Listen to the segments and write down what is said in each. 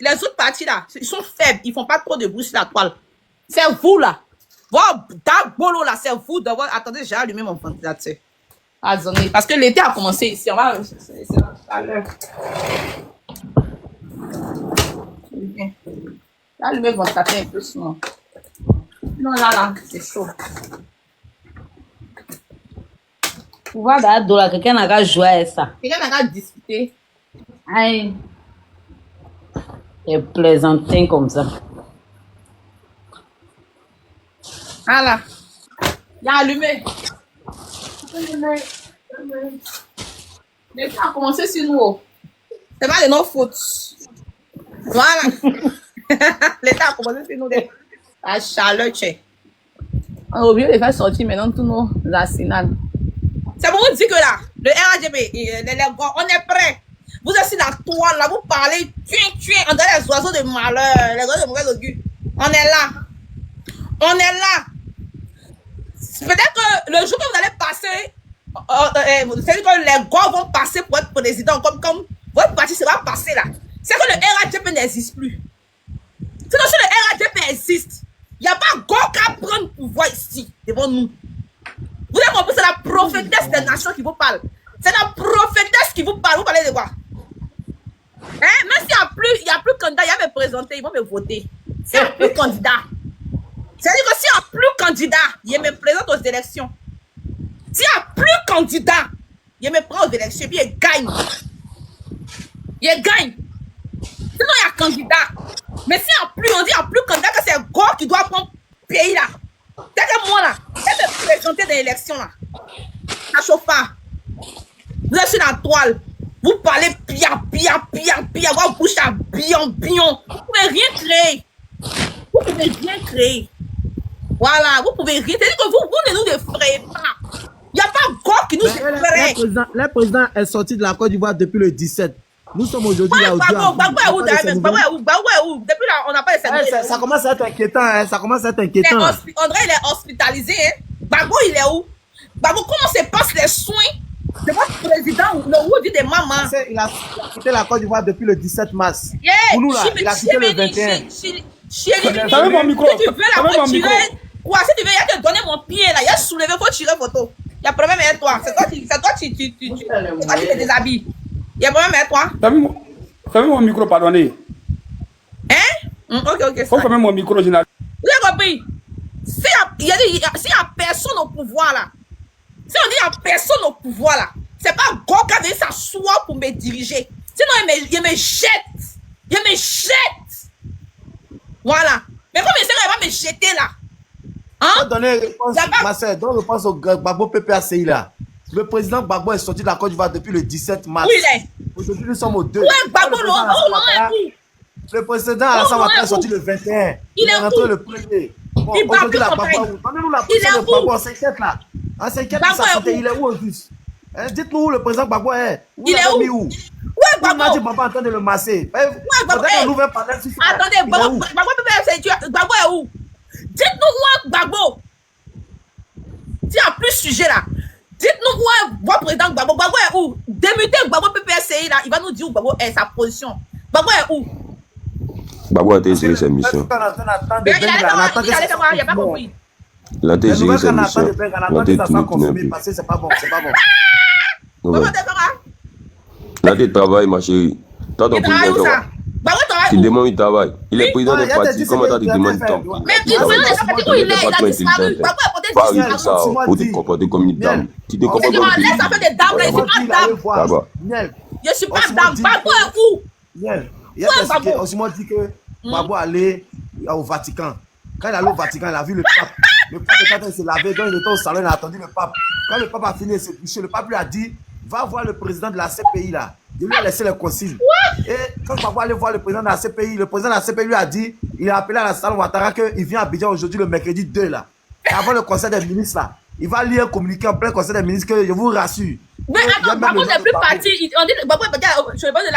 Les autres parties là, ils sont faibles, ils font pas trop de bruit sur la toile. C'est vous là. Bolo là, c'est vous d'avoir. Attendez, j'ai allumé mon ventilateur. Attendez, parce que l'été a commencé ici. On va. C'est à l'heure. J'ai allumé le ventilateur un peu sinon. Non, là, c'est chaud. Voilà, là, quelqu'un n'a qu'à jouer à ça. Quelqu'un n'a qu'à discuter. Aïe. Et plaisantin comme ça. Voilà. Il a allumé. L'été a commencé sur nous. C'est pas de nos fautes. Voilà. L'été a commencé sur nous. La chaleur, tu on a oublié de faire sortir maintenant tous nos arsenals. C'est pour vous dire que là, le RADB, les gars, on est prêts. Vous êtes sur la toile, là, vous parlez, on dirait les oiseaux de malheur, les oiseaux de mauvais augure. On est là. On est là. Peut-être que le jour que vous allez passer, c'est-à-dire que les gars vont passer pour être président, comme votre parti se va passer là. C'est que le RADP n'existe plus. Sinon, si le RADP existe, il n'y a pas gars qui prendre le pouvoir ici, devant nous. Vous avez compris, c'est la prophétesse des nations qui vous parle. C'est la prophétesse qui vous parle. Vous parlez de quoi? Hein? Même s'il n'y a plus de candidats, il va me présenter, ils vont me voter. S'il n'y a plus de candidats. C'est-à-dire que s'il n'y a plus de candidats, il me présente aux élections. S'il n'y a plus de candidats, il me prend aux élections et puis il gagne. Il gagne. Sinon, il y a candidat. Mais s'il n'y a plus, on dit qu'il n'y a plus de candidat, que c'est un gars qui doit prendre le pays là. C'est que moi là, je vais me présenter dans l'élection là. Ça chauffe pas. Vous êtes sur la toile. Vous parlez bien. Votre bouche à bien. Vous ne pouvez rien créer. Vous pouvez rien créer. Voilà, vous pouvez rien. C'est-à-dire que vous ne nous effrayez pas. Il n'y a pas gars qui nous effraie. Le président est sorti de la Côte d'Ivoire depuis le 17. Nous sommes aujourd'hui là. Depuis là, on n'a pas essayé. Ça commence à être inquiétant. Hein. Ça commence à être inquiétant. André, il est hospitalisé. Hein. Bagbo, il est où? Bagbo, comment se passent les soins de votre président ou dit de maman? Il a quitté la Côte d'Ivoire depuis le 17 mars. Yeah. Pour nous, là, il a quitté le 21. T'avais mon micro. Si tu veux la faut tirer. Quoi, si tu veux, il a te donné mon pied là. Il a soulevé, il faut tirer photo. Il y a problème avec toi. C'est toi qui te déshabilles. Il y a problème avec toi? T'as vu mon micro, pardonnez. Hein? Ok. Faut fermer mon micro, général. Vous avez compris? S'il y a personne au pouvoir là, si on dit qu'il n'y a personne au pouvoir là, c'est pas Gok qui a venu s'asseoir pour me diriger. Sinon, il me jette. Il me jette. Voilà. Mais comme il va me jeter là. Hein? Donner réponse au Gbagbo PPACI là. Le président Gbagbo est sorti de la Côte d'Ivoire depuis le 17 mars. Où il est? Aujourd'hui, nous sommes au 2. Ouais, Gbagbo, le président Alassane Ouattara est sorti le 21. Il est rentré le 1er. Bon, aujourd'hui, la Gbagbo, donnez-nous la position de Gbagbo. On s'inquiète là. On s'inquiète de sa santé. Il est où au juste? Dites-nous où le président Gbagbo est. Il est où? Ouais, Gbagbo. On a dit Gbagbo en train de le masser. Ouais, Gbagbo. Attendez, Gbagbo est où? Dites-nous où est Gbagbo. S'il n'y a plus de sujet là. Dites-nous où est votre président Gbagbo. Gbagbo est où? Démuter Gbagbo PPSCI là, il va nous dire où Gbagbo est, sa position. Gbagbo est où? Gbagbo a été géré ses missions. Il a pas compris. Il a été géré ses missions. Il a été tenu. C'est pas bon. Il a été travail, ma chérie. Toi, ton président, tu demandes, il travaille. Il est président des partis. Comment tu demandes du temps? Mais il où il est, il a disparu. Gbagbo est peut-être disparu. Ça, pour te comporter comme une dame. Tu te comportes comme une dame. Laisse ça faire des dames là, je suis pas dame. Je suis pas dame. Gbagbo est où? Il a dit que Gbagbo allait au Vatican. Quand il est allé au Vatican, il a vu le pape. Le pape, quand il s'est lavé, quand il était au salon, il a attendu le pape. Quand le pape a fini de se toucher, le pape lui a dit, va voir le président de la CPI là. Il lui a laissé le consigne. Et quand Gbagbo allait voir le président de la CPI, le président de la CPI lui a dit, il a appelé Alassane Ouattara qu'il vient à Abidjan aujourd'hui le mercredi 2 là. Et avant le conseil des ministres là, il va lire un communiqué en plein conseil des ministres que je vous rassure. Mais attends, Gbagbo n'est plus parti. On dit que Gbagbo est parti sur le bord de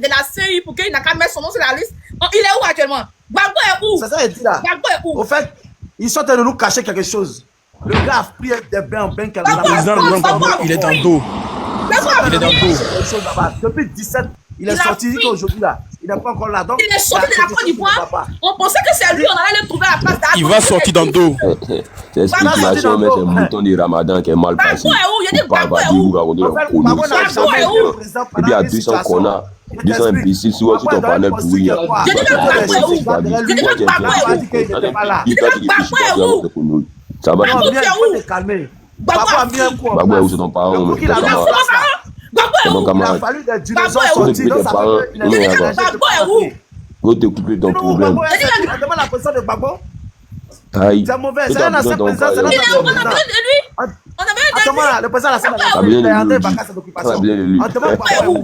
la CI pour qu'il n'a qu'à mettre son nom sur la liste. Il est où actuellement? Gbagbo est où? C'est ça qu'il dit là. Gbagbo est où? Au fait, ils sont en train de nous cacher quelque chose. Le gars a pris des bains en bain. Le président il est dans le dos. Il est dans le dos. Depuis 17, il est sorti. Il dit qu'aujourd'hui là, il n'est pas encore là. Donc, il est sorti de la Côte d'Ivoire. On pensait que c'est lui, on allait le trouver à la place d'Arnaud. Il va sortir dans le dos. C'est spéculation, mais c'est le mouton du Ramadan qui est mal passé. Gbagbo est où? Il y a des Gbagbo est où? Et puis à 200 connards, 200 imbéciles sur ton panel pourri. Ça va. Gbagbo est où? C'est ton parent. Il a fallu des dinosaures sortis. Gbagbo est où? Faut t'occuper de ton problème. Demande la position de Gbagbo. Aïe. C'est mauvais. C'est un ancien président. Il est où? On a besoin de lui. On a besoin de lui. Le président de On a besoin de lui. On a besoin de lui.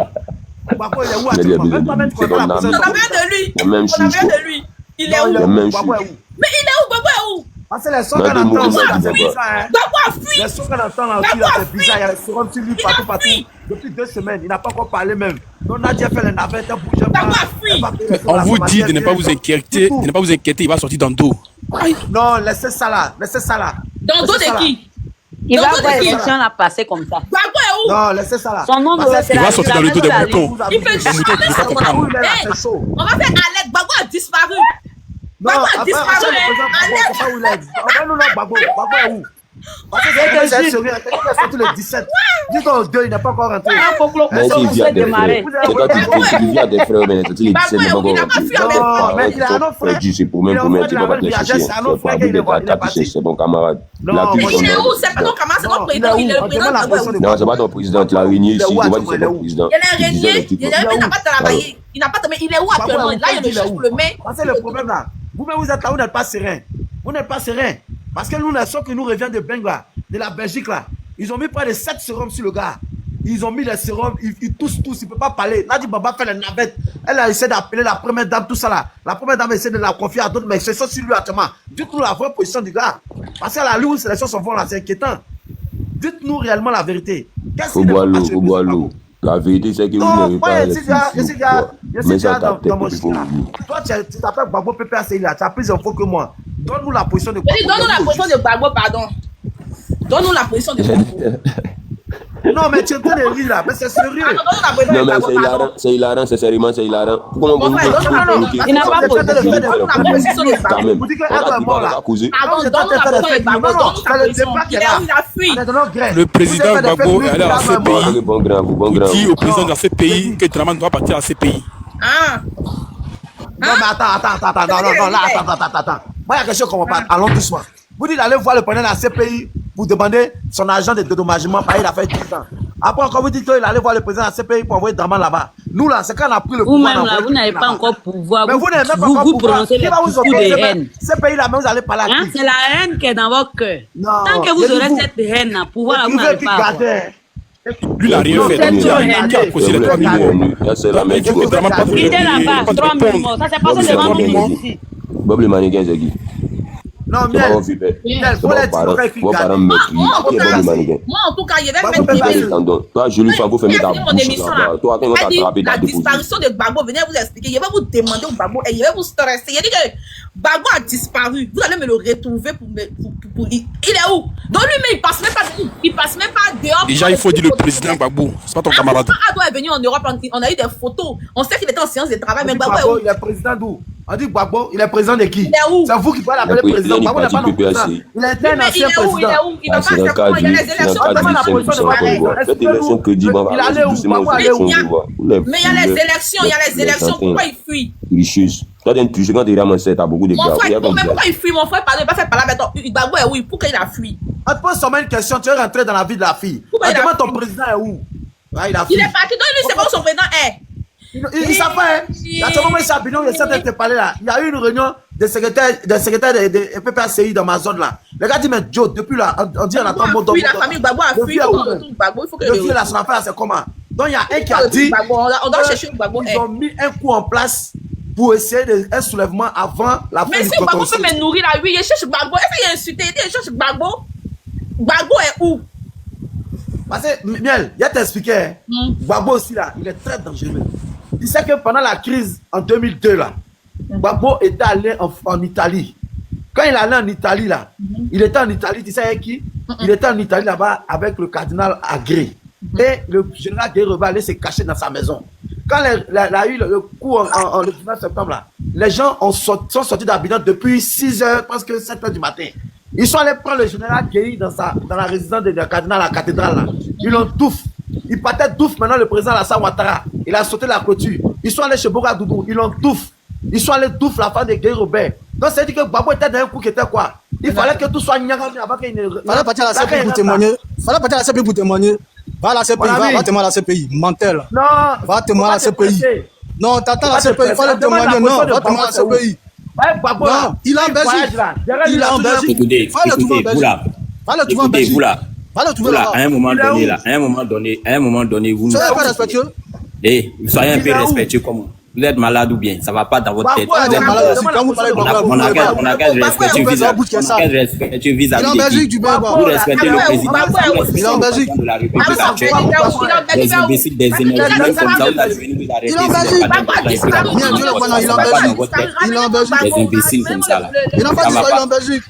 Gbagbo est où actuellement? Même pas même On a besoin de lui. On a besoin de lui. Il est où? Même Gbagbo est où? Mais il est où? Gbagbo est où? Parce que les sons qu'on entend aussi, c'est bizarre. Gbagbo a fui. Les sons qu'on entend là aussi, c'est bizarre. Il y a les sons sur lui partout, partout. Depuis 2 semaines, il n'a pas encore parlé même. Donc Nadia fait les navettes, elle bouge pas. On vous dit de ne pas vous inquiéter, il va sortir dans le dos. Aïe. Non, laissez ça là, laissez ça là. Dans le dos de qui? Il va avoir une élection à passer comme ça. Gbagbo est où? Non, laissez ça là. Son nom Il va sortir dans le dos des moutons. Il fait chaud. C'est chaud. On va faire Alex. Gbagbo a disparu. Non, Gbagbo a après, disparu. Alex, pas où il est. Envoie-nous là, Gbagbo. Gbagbo est où? Parce que c'est sérieux. Il est sorti le 17. Dis donc, il n'est pas encore rentré. Mais s'il vient à des frères, c'est quand il vient à des frères, mais c'est les 17 n'est pas encore rentré. C'est pour même pour mettre, tu vas pas te chercher. C'est pour abus de ta tapiche, c'est ton camarade. Il est où? C'est pas ton camarade, c'est notre président. Il est le président. Non, c'est pas ton président, tu l'as régné ici, tu vas dire c'est ton président. Il est régné, il n'a pas travaillé. Il n'a pas travaillé. Il est où actuellement? Là, il y a le chef pour le mettre. Parce que le problème là, vous-même vous êtes là, vous n'êtes pas serein. Vous n'êtes pas serein. Parce que nous, les sons qui nous reviennent de Bengla, de la Belgique là, ils ont mis près de 7 sérums sur le gars. Ils ont mis les sérums, ils toussent tous, il ne peut pas parler. Nadi Baba fait les navettes. Elle a essayé d'appeler la première dame, tout ça là. La première dame essaie de la confier à d'autres, mais c'est ça sur lui actuellement. Dites-nous la vraie position du gars. Parce qu'à la loup, les choses sont là, c'est inquiétant. Dites-nous réellement la vérité. Faut boire l'eau, faut boire l'eau. La vérité, c'est que vous n'avez pas les mais ça t'a peut-être qu'il faut oublier. Toi, tu t'appelles Gbagbo PPACI là, tu as plus d'infos que moi. Donne-nous la position de Gbagbo. Donne-nous la position de Gbagbo, pardon. Donne-nous la position de Gbagbo. Non, mais tu es en train de rire là, mais c'est sérieux. Non, mais c'est hilarant, c'est sérieusement, c'est hilarant. Comment vous Il n'a pas posé la position de quand même. Vous dites qu'elle est morte là. Pardon, donne-nous la position de Gbagbo. Le président Gbagbo est allé à la CPI. Bon grand, Il dit au président de la CPI que Draman doit partir à la CPI. Ah. Non, mais attends, non, là, attends. Moi, il y a quelque chose qu'on ne comprend pas. Allons doucement. Vous dites d'aller voir le président de la CPI pour demander son agent de dédommagement, il a fait 10 ans. Après, quand vous dites qu'il allait voir le président de la CPI pour envoyer Draman là-bas, nous là, c'est quand on a pris le pouvoir. Vous-même là, vous n'avez pas encore pouvoir. Mais vous n'avez même pas encore pouvoir. prononcez les coups de haine. CPI là, mais vous allez parler à qui? C'est la haine qui est dans votre cœur. Non. Tant que vous aurez cette haine là, pouvoir là, vous n'allez pas avoir. Lui, il n'a rien fait. Il a causé les 3 millions. C'est la même chose. Il est là-bas, 3 millions. Ça s'est passé devant nous ici. Bob le mannequin, c'est qui? Non, Miel, faut les dire, vos parents me Moi, en tout cas, il vais mettre. Toi, je lui fais vous fermer ta bouche. Toi, quand on t'a attrapé, la disparition de Gbagbo, venez vous expliquer. Je vais vous demander au Gbagbo et je vais vous stresser. Il dit que Gbagbo a disparu. Vous allez me le retrouver pour. Il est où? Donc lui, mais il passe même pas dehors. Déjà, il faut dire le président Gbagbo. C'est pas ton camarade. Ado est venu en Europe, on a eu des photos. On sait qu'il était en séance de travail, mais Gbagbo est où? Il est président d'où? On dit Gbagbo, il est président de qui? Il est où? C'est vous qui parlez l'appeler président. Gbagbo n'est pas non président. Il est un ancien président. Il est où? Il va pas faire comment? Il y a les élections. Cette élection que dit Baba, mais il y a les élections, pourquoi il fuit? Richesse. Toi, tu sais quand tu es ramassé, tu as beaucoup de gars. Mais pourquoi il fuit? Mon frère, pardon, il va faire parler maintenant. Gbagbo est où? Pourquoi il a fui? On te pose seulement une question, tu es rentré dans la vie de la fille. Demande ton président est où? Il est parti, donc lui, c'est pas où son président est. Il ne savent pas, hein. Il y a ce moment où il essaie de te parler là. Il y a eu une réunion des secrétaires de PPACI dans ma zone là. Le gars dit, mais Joe, depuis là, on dit on attend mon dos. La famille Gbagbo a fui, il faut que le vieux là, son affaire, c'est comment? Donc il y a un qui a dit, on doit chercher Gbagbo. Ils ont mis un coup en place pour essayer un soulèvement avant la fin du mais si Gbagbo peut me nourrir là, oui, il cherche Gbagbo. Est-ce qu'il a insulté? Il cherche Gbagbo. Gbagbo est où? Parce que, Miel, il a t'expliqué, Gbagbo aussi là, il est très dangereux. Il sait que pendant la crise en 2002 là, Gbagbo était allé en Italie. Quand il allait en Italie là, il était en Italie, tu sais avec qui? Il était en Italie là-bas avec le cardinal Agré. Et le général Agré va aller se cacher dans sa maison. quand il a eu le coup le 19 septembre, là, les gens sont sortis d'Abidjan depuis 6h, presque 7h du matin. Ils sont allés prendre le général Guéhi dans la résidence de cardinal à la cathédrale. Là. Ils l'ont touffe. Il partait touffe maintenant le président Alassane Ouattara. Il a sauté la clôture. Ils sont allés chez Boga Doudou. Ils l'ont touffe. Ils sont allés touffe la femme de Guéhi Robert. Donc ça veut dire que Babou était dans un coup qui était quoi? Il fallait que tout soit nyangami avant qu'il ne... Fallait partir à la CPI pour témoigner. Fallait partir à la CPI pour témoigner. Va à la CPI, va témoigner à la CPI. Mentel. Non. Va témoigner à la CPI. Non, t'attends la CPI. Il fallait témoigner. Non, va témoigner à la CPI. Non, il est en Belgique. Il est en Belgique. Écoutez, vous là. À un moment donné, vous... Soyez pas respectueux. Soyez un peu respectueux comme moi. Vous êtes malade ou bien, ça va pas dans votre tête. Vous êtes malade aussi. Quand vous parlez de on a qu'à respecter le vis-à-vis. Vous respectez le président. Il est en Belgique. De la République actuelle. Des imbéciles, des énergies, même comme ça, vous allez venir vous arrêter. Il est en Belgique. Il est en Belgique. Des imbéciles comme ça là. Il n'a pas dit ça, il est en Belgique.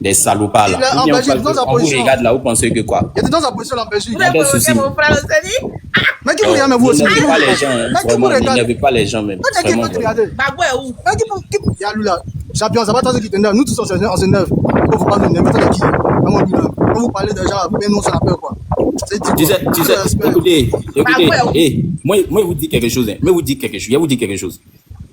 Des salopards là. Il est en Belgique, dans sa On vous position. regarde là, vous pensez que quoi? Il était dans sa position en Belgique. Pas de soucis. Mais qui vous regarde, mais vous aussi? N'énervez pas les gens, vraiment, n'énervez pas les gens même. Qui peut te regarder? Il y a lui là. Champion, ça va être qui t'énerve. Nous tous on s'énerve. Quand vous parlez de n'importe qui. Quand vous parlez de gens, mais nous on s'en appelle quoi. Tu sais, écoutez, moi je vous dis quelque chose. Je vais vous dire quelque chose.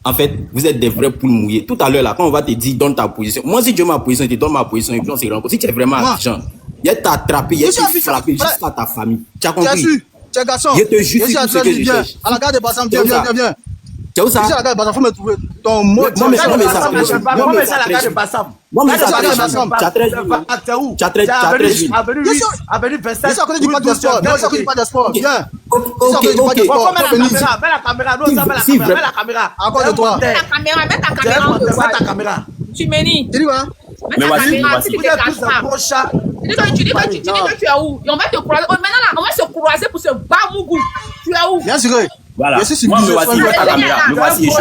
En fait, vous êtes des vrais poules mouillées. Tout à l'heure, là, quand on va te dire, donne ta position. Moi, si tu veux ma position, je te donne ma position et puis on se rencontre. Si tu es vraiment argent, il t'a attrapé, il t'a frappé jusqu'à ta famille. Tu as compris? Tu es garçon. Je te justifie tout ce que je cherche. À la gare de Bassam, viens. C'est où ça? Ici, à la gare de Bassam, faut me trouver ton mot. Moi, mais ça, la gare de Bassam. moi, mais ça, tu as 13 villes. Tu as 13 villes. Avenue 27. Ici, à côté du parc de sport. Ici, à côté du parc de sport. Viens. Ok. Mets la caméra. Encore de toi. Mets ta caméra. Tu m'énis. Tu dis quoi? Mais voici. Tu dis que tu es où? Et on va te croiser. Maintenant là, on va se croiser pour se battre Mougou. Tu es où? Bien sûr. Voilà. Je suis Moi, me civilisé. voici, mets ta caméra. Me voici, je mets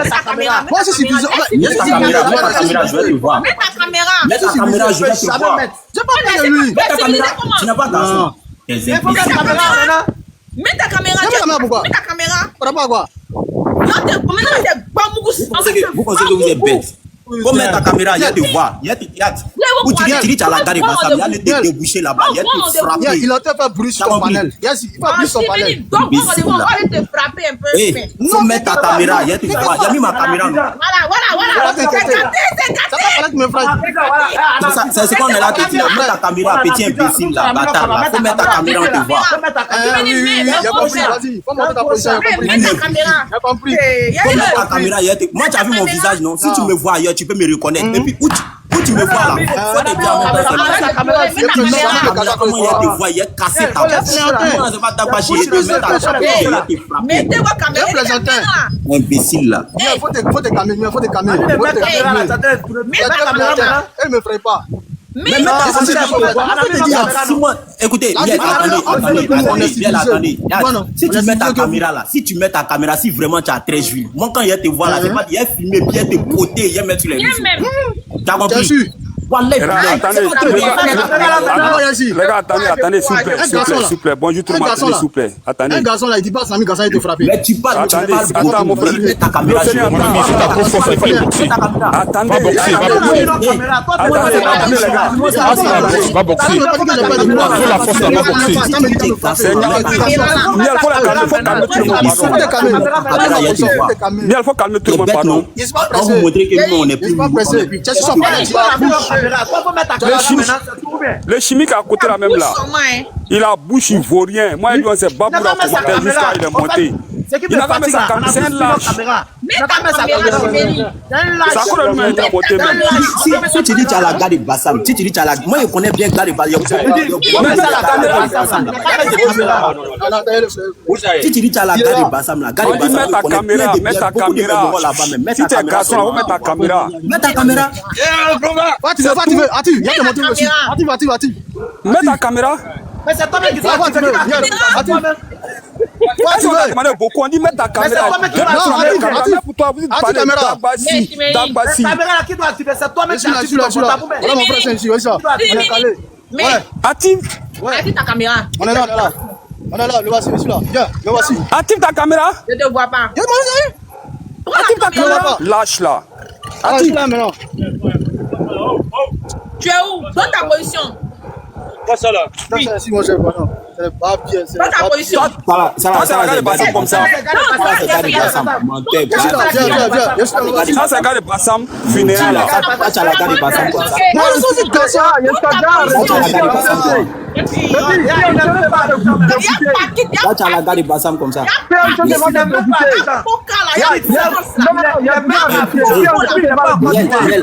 ta caméra. Moi, je suis civilisé. Mets ta caméra, je vais te voir. Mets ta caméra. Mets ta caméra, je vais te voir. J'ai pas peur de lui. Mets ta caméra. Tu n'as pas d'argent. Des imbéciles. Mets ta caméra. Mets ta caméra, pourquoi? Mets ta caméra. Par rapport à quoi? Maintenant, c'est pas Mougou. Vous pensez que vous êtes bête? Faut mettre ta caméra, il y a te voir. Il y a te où tu dis à la gare de Bassam, il y a le tête débouché là-bas, il y a te frapper. Il a fait bruit sur ton panel. Il va bruit sur ton panel. Donc, on va aller te frapper un peu. Eh, faut mettre ta caméra, il y a te voir. Il y a mis ma caméra. Voilà. Ça va falloir que me frappe. C'est quand on est là, tu dis, mets ta caméra, petit imbécile là, bâtard là. Faut mettre ta caméra, on te voit. Oui, il a compris. Vas-y, faut monter ta position. Il a compris. Faut mettre ta caméra, il y a te... Moi, tu as vu mon visage, non? Si tu me vois ailleurs, tu peux me reconnaître. Et puis, où tu me vois là? Faut te dire en même temps, comment il y a te voir, il y a cassé ta bouche. Comment ça va t'abacher? Mets ta caméra, il y a te frapper. Mettez vos caméras. Imbécile là. Il faut te calmer. Elle me ferait pas. Mais écoutez, attendez. Si tu mets ta caméra là, si vraiment tu as 13 vues, moi quand il y a te voir là, c'est pas il y a filmé, bien te poter, il y a mettre sur les vues. Tu as compris? Les gars, attendez, s'il vous plaît. Bonjour tout le monde, s'il vous plaît. Attendez. Un garçon là, il dit pas, Sami, garçon, il te frappe. Mais tu parles, attends, mon frère. Ta caméra, Mon ami, c'est ta grosse force, il faut boxer. Attendez, les gars. Va boxer. Faut la force, va boxer. Il faut calmer tout le monde. Il faut calmer tout le monde, pardon. On vous montrer que nous, on est plus. Le chimique à côté là même là, il a bouche ivoirien. Moi il doit se battre pour commenter jusqu'à il est monté. Il n'a pas mis sa caméra, c'est un lâche. Ça court le même à côté même. Si tu dis que tu as la gare de Bassam, si tu dis que tu as la... Moi je connais bien gare de Bassam. Si tu dis que tu as la gare de Bassam, la gare de Bassam, mets ta caméra, mets ta caméra. Si tu es garçon, on va mettre ta caméra. Mets ta caméra. Mets ta caméra. Mais c'est toi qui beaucoup, on dit mets ta caméra. Pour toi, vous parlez d'Agbassi. La caméra qui doit activer, c'est toi-même qui active ton portable. Voilà mon frère, c'est ici, ça. On est calé. Mais active. active ta caméra. On est là. On est là, le voici, celui-là. Viens, le voici. Active ta caméra. Je te vois pas. Active ta caméra. Lâche là. Ah, je suis là maintenant. Tu es où? Donne ta position. Pas ça là. Oui. Si moi j'ai pas non. C'est pas bien. Donne ta position. Ça regarde Bassam comme ça. Ça regarde Bassam. Ça regarde Bassam. Funéraire là. Ça regarde Bassam comme ça. Non, c'est comme ça. Il y a Ça regarde Bassam comme ça.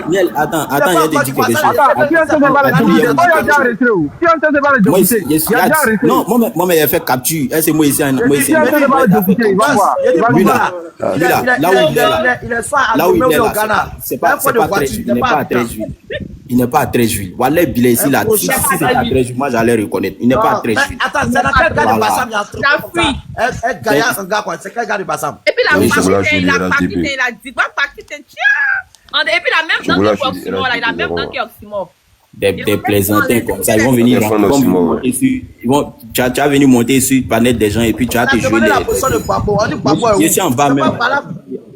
Miel, attends, il y a des dit quelque chose. Non, moi, mais il a fait capture. C'est moi ici. Là où il est là, c'est pas très, il n'est pas à 13 villes. Il n'est pas à 13 villes. Wallah, Bilé ici, là, si c'est à 13 villes, moi j'allais reconnaître. Il n'est pas à 13 villes. Attends, c'est dans quel gars de Bassam il y a un truc comme ça? Un gars quoi, c'est quel gars de Bassam? Et puis la Pakistan, il a dit quoi Pakistan, tiens. Et puis la même dent que Oxymore, là, il a même dent que Oxymore. Des plaisantins comme ça, ils vont venir monter sur, tu vas venir monter sur le planète des gens et puis tu vas te jouer la position de Babo. On dit Babo est où? Je suis en bas même.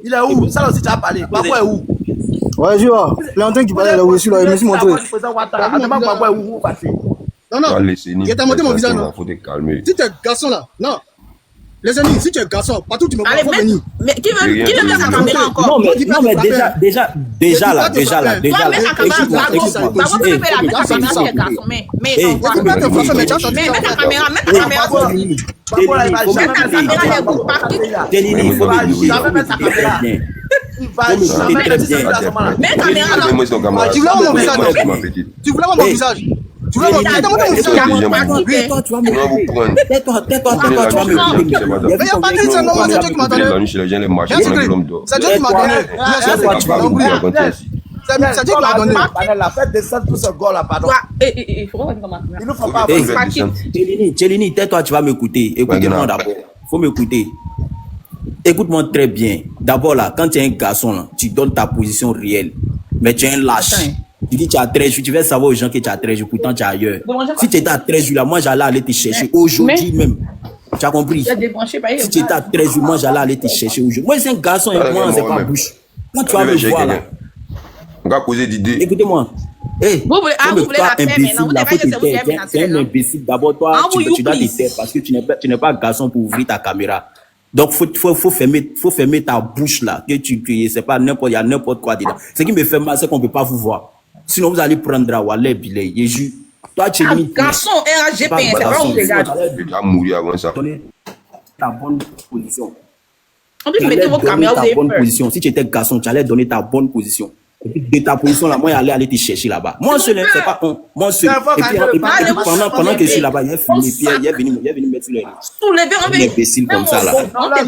Il est où? Ça aussi tu as parlé. Babo est où? Ouais, je vois. Plantain qui parlait là où je suis là, il me suis montré. Babo est où? Non, non. Il t'a montré mon visage, non? Faut te calmer. Si tu es garçon là, non. Les amis, si tu es garçon, partout tu me vois, faut venir. Mais qui veut mettre sa caméra encore? Non, mais déjà là. Tu voulais voir mon visage? Tu voulais voir mon visage? Tais-toi, tu vas me Mais il n'y a pas de ça, non, c'est Dieu qui m'a donné. C'est Dieu qui m'a donné. C'est Dieu qui m'a donné. Faites descendre tout ce gars là, pardon. Il ne faut pas. Tchelini, tais-toi, tu vas m'écouter. Écoutez-moi d'abord. Faut m'écouter. Écoute-moi très bien. D'abord là, quand tu es un garçon là, tu donnes ta position réelle. Mais tu es un lâche. Tu dis tu as 13 jours, tu vas savoir aux gens que tu as 13 jours, pourtant tu es ailleurs. Si tu étais à 13 jours là, moi j'allais aller te chercher aujourd'hui même. Tu as compris? Si tu étais à 13 jours, moi j'allais aller te chercher aujourd'hui. Moi c'est un garçon et moi c'est pas bouche. Quand tu vas me voir là. On va causer d'idées. Écoutez-moi. Vous voulez la faire maintenant, vous n'avez pas de c'est un imbécile. D'abord toi, tu dois te taire parce que tu n'es pas garçon pour ouvrir ta caméra. Donc faut fermer ta bouche là, que tu c'est pas n'importe, il y a n'importe quoi dedans. Ce qui me fait mal, c'est qu'on peut pas vous voir. Sinon vous allez prendre à Wallah Bilé. Toi tu es garçon RGP, c'est pas un dégage. Il va mourir avant ça. Ta bonne position. En plus, mettez vos caméras, vous avez peur. Si tu étais garçon, tu allais donner ta bonne position. Et puis de ta position là, moi j'allais aller te chercher là-bas. Moi seul, c'est pas on. Moi seul. Et puis pendant que je suis là-bas, il est fini. Puis il est venu mettre sur les soulever un imbécile comme ça là. On va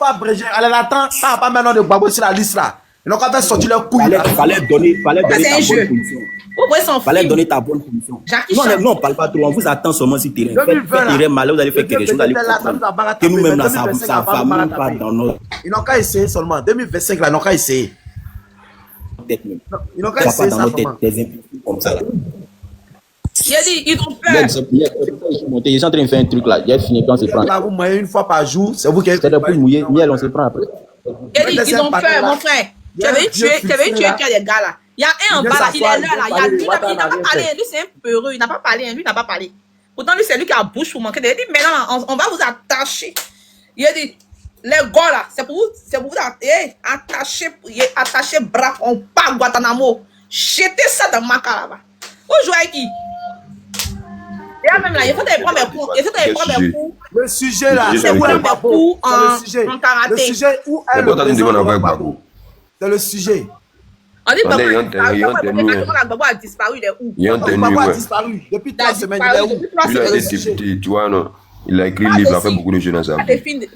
abréger. Allez, attends, pas maintenant de Babo sur la liste là. Ils n'ont qu'à faire sortir leur couille. Fallait donner ta bonne position. Fallait donner ta bonne position. Non, on parle pas trop. On vous attend seulement si tu es malade, vous allez faire quelque chose. Vous allez que nous-mêmes là, ça va même pas dans notre. Ils n'ont qu'à essayer seulement. 2025 là, ils n'ont qu'à essayer. Ils n'ont qu'à essayer ça comme ça là. Il a dit, ils ont peur. Ils sont en train de faire un truc là. Il a fini quand on se prend. Vous moyez une fois par jour, c'est vous qui êtes. C'est depuis mouiller, miel, on se prend après. Il a dit, ils ont peur, mon frère. Tu avais tué des gars là. Il y a un en bas là, il est là. Il n'a pas parlé. Lui, c'est un peureux. Il n'a pas parlé. Lui, n'a pas parlé. Pourtant, lui, c'est lui qui a la bouche pour manquer. Il a dit, maintenant, on va vous attacher. Il a dit, les gars là, c'est pour vous attacher bras, on part Guantanamo. Jetez ça dans ma cara là-bas. Vous jouez avec qui? Et là même là, il faut te prendre mes coups. Le sujet là, c'est pour les coups en karaté. Le sujet où est le président? C'est le sujet. On dit Babo a disparu, il est où? Babo a disparu. Depuis 3 semaines, il est où? Il a été député, tu vois, non? Il a écrit le livre, il a fait beaucoup de choses dans sa vie.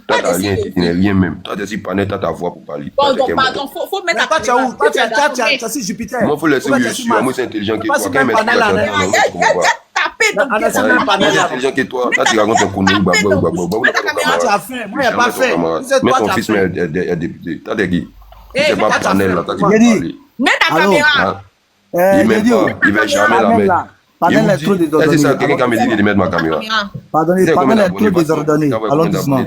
Toi, t'as rien, tu n'es rien même. Toi, t'es si pané, t'as ta voix pour parler. Bon, donc, pardon, faut mettre la caméra. Toi, tu es si Jupiter. Moi, il faut laisser où je suis. Moi, c'est intelligent que toi. Quand même, tapé dans le intelligent que toi. Toi, tu racontes ton connerie. Tu as fait. Moi, il n'y a pas fait. Mais ton fils est député. T'as des qui? C'est pas panel là, t'as dit parler. Mets ta caméra. Il va jamais la mettre. Panel est trop désordonné. C'est ça, quelqu'un qui me dit de mettre ma caméra. Pardonnez, panel est trop désordonné. Allons doucement.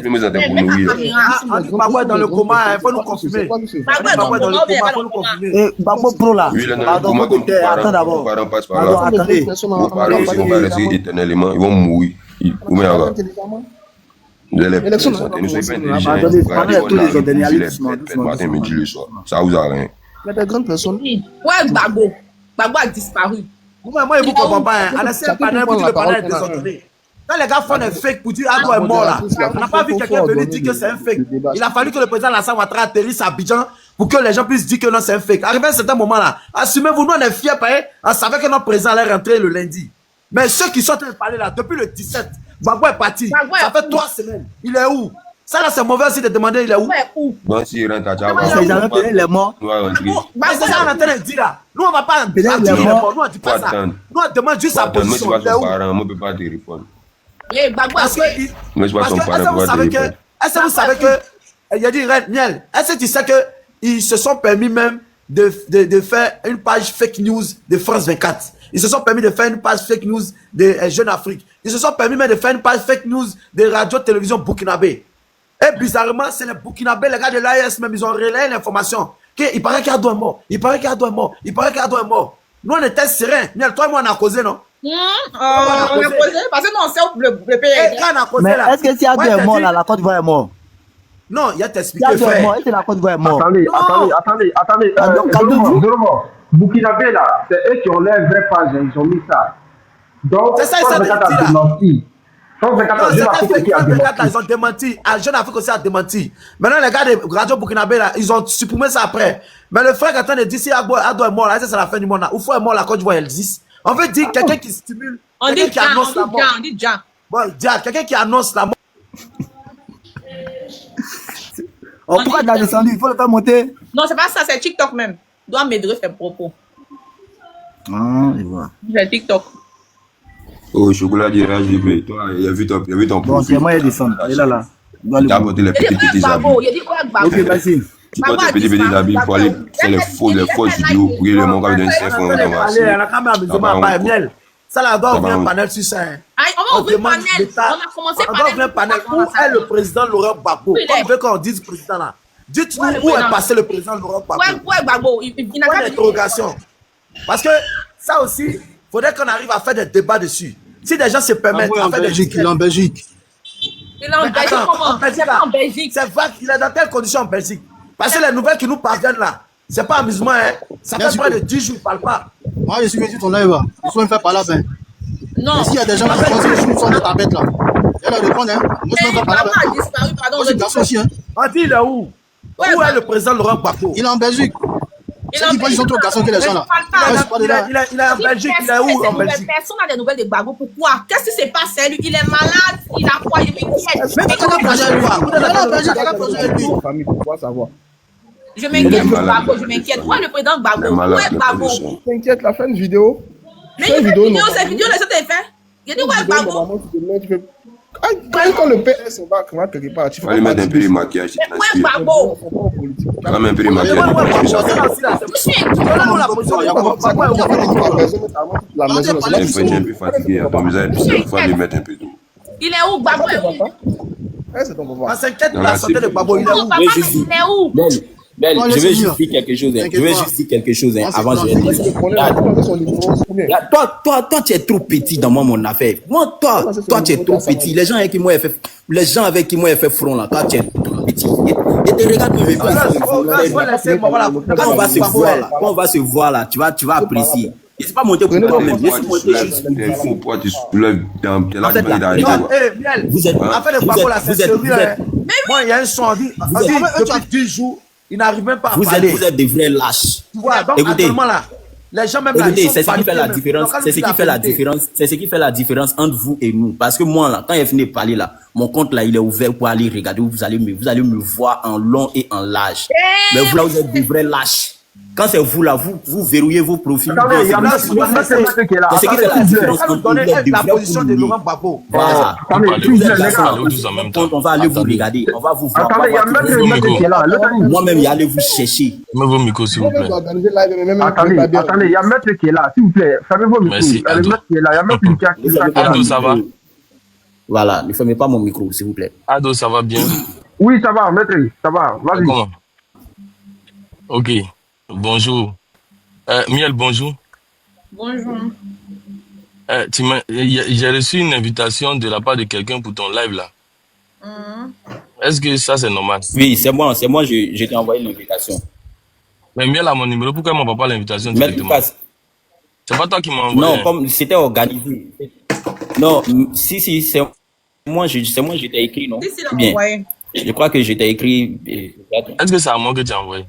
Bagbo est dans le coma, il faut nous confirmer. Bagbo est dans le coma, il faut nous confirmer. Bagbo Pro là. Oui, là, Pardon, attends d'abord. Vos parents passent par là. Attendez. Vos parents, ils vont pas rester éternellement, ils vont mourir. Vous me regardez. Élection, Ne soyez pas intelligent. attendez, panel est trop désordonné. Allez Doucement, doucement. matin, midi, le soir. Ça vous a rien. Il y a des grandes personnes. Ouais, Bagbo. Bagbo a disparu. Moi, je ne comprends pas. On a un panel pour dire le panel est désordonné. Quand les gars font des fakes pour dire Ado est mort là, on n'a pas vu quelqu'un venir dire que c'est un fake. Il a fallu que le président Alassane Ouattara atterrisse à Abidjan pour que les gens puissent dire que non, c'est un fake. Arrivé à un certain moment là, assumez-vous, nous on est fiers, on savait que notre président allait rentrer le lundi. Mais ceux qui sont en train de parler là, depuis le 17, Bagbo est parti. Ça fait 3 semaines. Il est où? Ça là, c'est mauvais aussi de demander il est où? Bon, si il rentre à Tchao, Il est mort. nous allons rentrer. C'est ça qu'on est en train de dire là. Nous on va pas dire il est mort. Nous on dit pas ça. Nous on demande juste sa Attends, moi, je position. suis Il pas est son où? parent, moi, je ne peux pas te répondre. Parce que Moi, je suis pas son parent, je peux pas te répondre. est-ce que vous savez que, il a dit, Miel, est-ce que tu sais que ils se sont permis même de faire une page fake news de France 24. Ils se sont permis de faire une page fake news de Jeune Afrique. Ils se sont permis même de faire une page fake news de radio-télévision burkinabé. Et bizarrement, c'est les burkinabés, les gars de l'AIS même, ils ont relayé l'information. Il paraît qu'Ado est mort. Il paraît qu'Ado est mort. Il paraît qu'Ado est mort. Nous, on était sereins. Miel, toi et moi, on a causé, non? On a posé, parce que nous, on sait où le pays est. Mais est-ce que si Ado est mort, là, la Côte d'Ivoire est mort? Non, il y a t'expliqué. Si Ado est mort, est-ce que la Côte d'Ivoire est mort? Attendez. Zoromo, Burkinabé là, c'est eux qui ont leur vraie page, ils ont mis ça. Donc, c'est ça, ils ont démenti. Ils ont démenti. Jeune Afrique aussi a démenti. Maintenant, les gars de Radio Burkinabé là, ils ont supprimé ça après. Mais le frère qui est en train de dire si Ado est mort là, c'est la fin du monde là. Oufou est mort, la Côte d'Ivoire existe. On veut dire quelqu'un qui stimule. On dit Dja, on dit Dja. Bon, Dja, quelqu'un qui annonce la mort. Pourquoi tu as descendu? Il faut le faire monter. Non, c'est pas ça, c'est TikTok même. Doit m'aider ses propos. Ah, je vois. C'est TikTok. Oh, chocolat du RGB, toi, il a vu ton Bon, profil. c'est moi qui descends. Il est là. Tu as apporté les petits habits. Il a dit quoi, Gbagbo? Ok, vas-y. Tu portes tes petits habits pour aller faire les fausses vidéos pour que le monde va donner ses fonds. On a quand même amusement, Miel. Ça là, on doit ouvrir un panel sur ça. On va ouvrir un panel. On a commencé par un panel. Où est le président Laurent Gbagbo? On veut qu'on dise président là. Dites-nous où est passé le président Laurent Gbagbo. Ouais, Gbagbo. Il n'a pas d'interrogation. Parce que ça aussi, il faudrait qu'on arrive à faire des débats dessus. Si des gens se permettent de faire des Belgique, il est en Belgique. Il est en Belgique comment? En Belgique. C'est vague, il est dans quelles conditions en Belgique? Parce que les nouvelles qui nous parviennent là, c'est pas amusement, hein. Ça fait près de 10 jours, il ne parle pas. Moi, je suis venu ton live là. Il faut me faire parler ben. Non. S'il y a des gens qui pensent que je suis de ta bête là, il y a répondre, hein. Moi, je ne peux pas parler. Il a disparu, pardon. Moi, je suis garçon aussi, hein. On dit, il est où? Où est le président Laurent Gbagbo? Il est en Belgique. Ceux qui pensent qu'ils sont trop garçons que les gens là. Il est en Belgique, il est où en Belgique? Personne n'a des nouvelles de Gbagbo. Pourquoi? Qu'est-ce qui se passe? Lui, il est malade, il a quoi? Il m'inquiète. Mais quel projet lui? Je m'inquiète, Gbagbo, je m'inquiète. Où est le président Gbagbo? Où est Gbagbo? T'inquiète, la fin de vidéo. Mais il fait vidéo, cette vidéo, les autres, il fait. Il dit où est Gbagbo? Quand le PS va quelque part, tu faut aller mettre un peu de maquillage. Où est Gbagbo? Quand même un peu de maquillage. Je suis un peu fatigué. Ton visage, il faut aller mettre un peu d'eau. Il est où, Gbagbo? On s'inquiète de la santé de Gbagbo, il est où? Il est où? Belle, je vais juste dire quelque chose. Je vais juste dire quelque chose avant de toi, tu es trop petit dans mon affaire. Moi, toi, tu es trop petit. Les gens avec qui moi j'ai fait front là, toi, tu es trop petit. Et te regarde même pas. Quand on va se voir là, tu vas apprécier. Et c'est pas monter pour toi-même. Pourquoi tu soulèves dans la vous êtes en fait, le Gbagbo là, c'est sérieux. Moi, il y a un son, on dit depuis 10 jours. Il n'arrive même pas à parler. Vous êtes des vrais lâches. Tu vois, donc actuellement là, les gens même là, écoutez, c'est ce qui fait la différence. C'est ce qui fait la différence. C'est ce qui fait la différence entre vous et nous. Parce que moi là, quand il est fini de parler là, mon compte là, il est ouvert pour aller regarder. Vous allez me voir en long et en large. Mais vous là, vous êtes des vrais lâches. Quand c'est vous là, vous verrouillez vos profils. Attendez, il y a maître qui est là. C'est ce qui fait la différence. On va nous donner la position de Laurent Gbagbo. Voilà. Attendez, On va aller vous regarder. On va vous voir. attendez, il y a maître qui est là. Moi-même, il allez vous chercher. Mets vos micros, s'il vous plaît. Attendez, il y a maître qui est là. S'il vous plaît, fermez vos micros. Merci, Il y a le maître qui est là. Il y a maître Lucas qui est là. Ado, ça va? Voilà, ne fermez pas mon micro, s'il vous plaît. Ado, ça va bien? Oui, ça va, maître, ça va. Vas-y. Comment? Ok. Bonjour. Miel, bonjour. Bonjour. J'ai reçu une invitation de la part de quelqu'un pour ton live là. Est-ce que ça c'est normal? Oui, c'est moi, je t'ai envoyé l'invitation. Mais Miel a mon numéro, pourquoi il ne m'envoie pas l'invitation directement? C'est pas toi qui m'as envoyé. Non, comme c'était organisé. Non, si, c'est moi, je t'ai écrit, non? Bien. Je crois que je t'ai écrit. Est-ce que c'est à moi que tu as envoyé?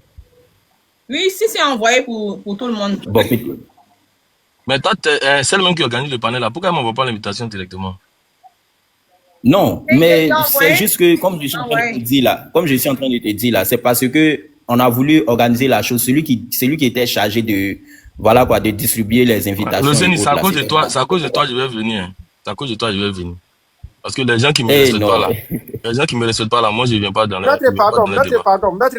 Oui, si c'est envoyé pour tout le monde. Bon, mais toi, c'est le même qui organise le panel là. Pourquoi il ne m'envoie pas l'invitation directement? Non, mais c'est juste que, comme je suis en train de te dire là, c'est parce que on a voulu organiser la chose. Celui qui était chargé de, voilà quoi, de distribuer les invitations. Le Zénith, c'est à cause de toi, je vais venir. C'est à cause de toi, je vais venir. Parce que les gens qui me respectent pas là, les gens qui me respectent pas là, moi je viens pas dans les. Maître,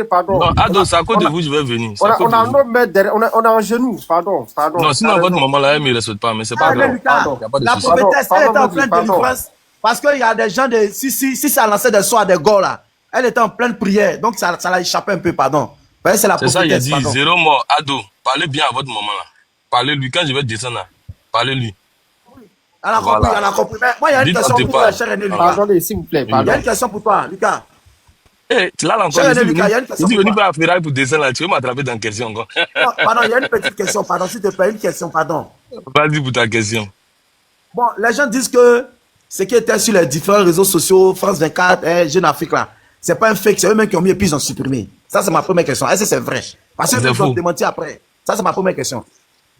pardon. Non, Ado, c'est à cause de vous, je vais venir. On a un autre maître derrière, on a un genou, pardon. Non, sinon votre maman là, elle me respecte pas, mais c'est pas grave. La prophétesse, elle était en pleine délivrance. Parce qu'il y a des gens de. Si ça lançait des soins à des gars là, elle était en pleine prière. Donc ça l'a échappé un peu, pardon. C'est la prophétesse. C'est ça, il a dit, zéro mort, Ado. Parlez bien à votre maman là. Parlez-lui, quand je vais descendre là, parlez-lui. Elle a compris. Mais moi, il y a une question pour toi, cher René Lucas. Attendez, s'il vous plaît, Il y a une question pour toi, Lucas. Tu l'as encore. Cher René Lucas, il y a une question. Si tu venu par Ferrari pour descendre là, tu veux m'attraper dans la question encore. Non, pardon, il y a une petite question, pardon, s'il te plaît, une question, pardon. Vas-y pour ta question. Bon, les gens disent que ce qui était sur les différents réseaux sociaux, France 24, Jeune Afrique là, c'est pas un fake, c'est eux-mêmes qui ont mis et puis ils ont supprimé. Ça, c'est ma première question. Est-ce que c'est vrai? Parce que ils ont démenti après. Ça, c'est ma première question.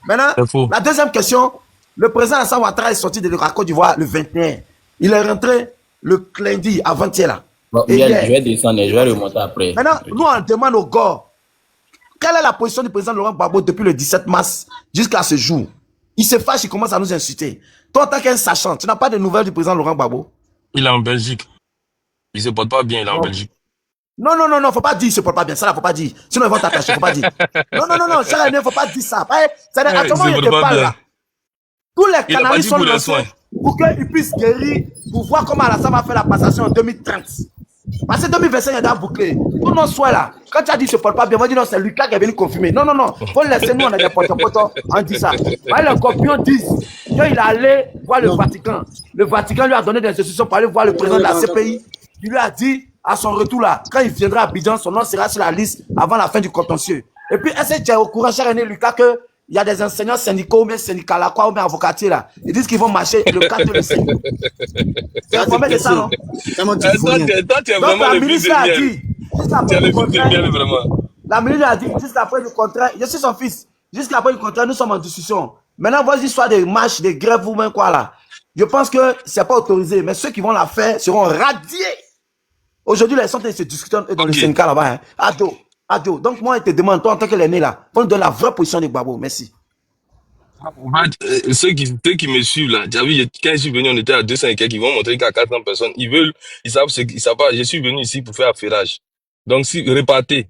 Maintenant, la deuxième question, le président Alassane Ouattara est sorti de la Côte d'Ivoire le 21. Il est rentré le lundi avant-hier là. Bon, je vais descendre, je vais remonter après. Maintenant, nous on demande aux gars, quelle est la position du président Laurent Gbagbo depuis le 17 mars jusqu'à ce jour? Il se fâche, il commence à nous insulter. Toi, en tant qu'un sachant, tu n'as pas de nouvelles du président Laurent Gbagbo? Il est en Belgique. Il se porte pas bien, il est en Belgique. Non, faut pas dire, il se porte pas bien. Ça là, faut pas dire. Sinon, ils vont t'attacher, faut pas dire. Non, cher René, faut pas dire ça. C'est-à-dire, à ce moment, il te parle là. Tous les canalistes sont lancés pour qu'ils puissent guérir, pour voir comment Alassane va faire la passation en 2030. Parce que 2025, il y a déjà bouclé. Tout nos soins là, quand tu as dit que ne se porte pas bien, on va dire non, c'est Lucas qui est venu confirmer. Non, faut laisser nous, on a des potos, on dit ça. Les copions disent qu'il est allé voir le Vatican. Le Vatican lui a donné des instructions pour aller voir le président de la CPI. Il lui a dit, à son retour là, quand il viendra à Abidjan, son nom sera sur la liste avant la fin du contentieux. Et puis, est-ce que tu es au courant, cher René Lucas, que il y a des enseignants syndicaux, mais syndicats là, quoi, ou bien avocatiers là. Ils disent qu'ils vont marcher le 4 et le 5. C'est informé de ça, non? Toi, tu es vraiment le plus de miel. Tu es le plus de miel, vraiment. La ministre a dit, jusqu'après le contrat, je suis son fils, jusqu'après le contrat, nous sommes en discussion. Maintenant, voici soit des marches, des grèves ou même quoi là. Je pense que c'est pas autorisé, mais ceux qui vont la faire seront radiés. Aujourd'hui, les sont se discutent dans le syndicat là-bas. Hein. Ado. Donc, moi, je te demande, toi, en tant que l'aîné là, on donne la vraie position de Gbagbo. Merci. Ceux qui me suivent là, quand je suis venu, on était à 200 et quelques, ils vont montrer qu'à 400 personnes. Ils savent pas, je suis venu ici pour faire affairage. Donc, si, repartez.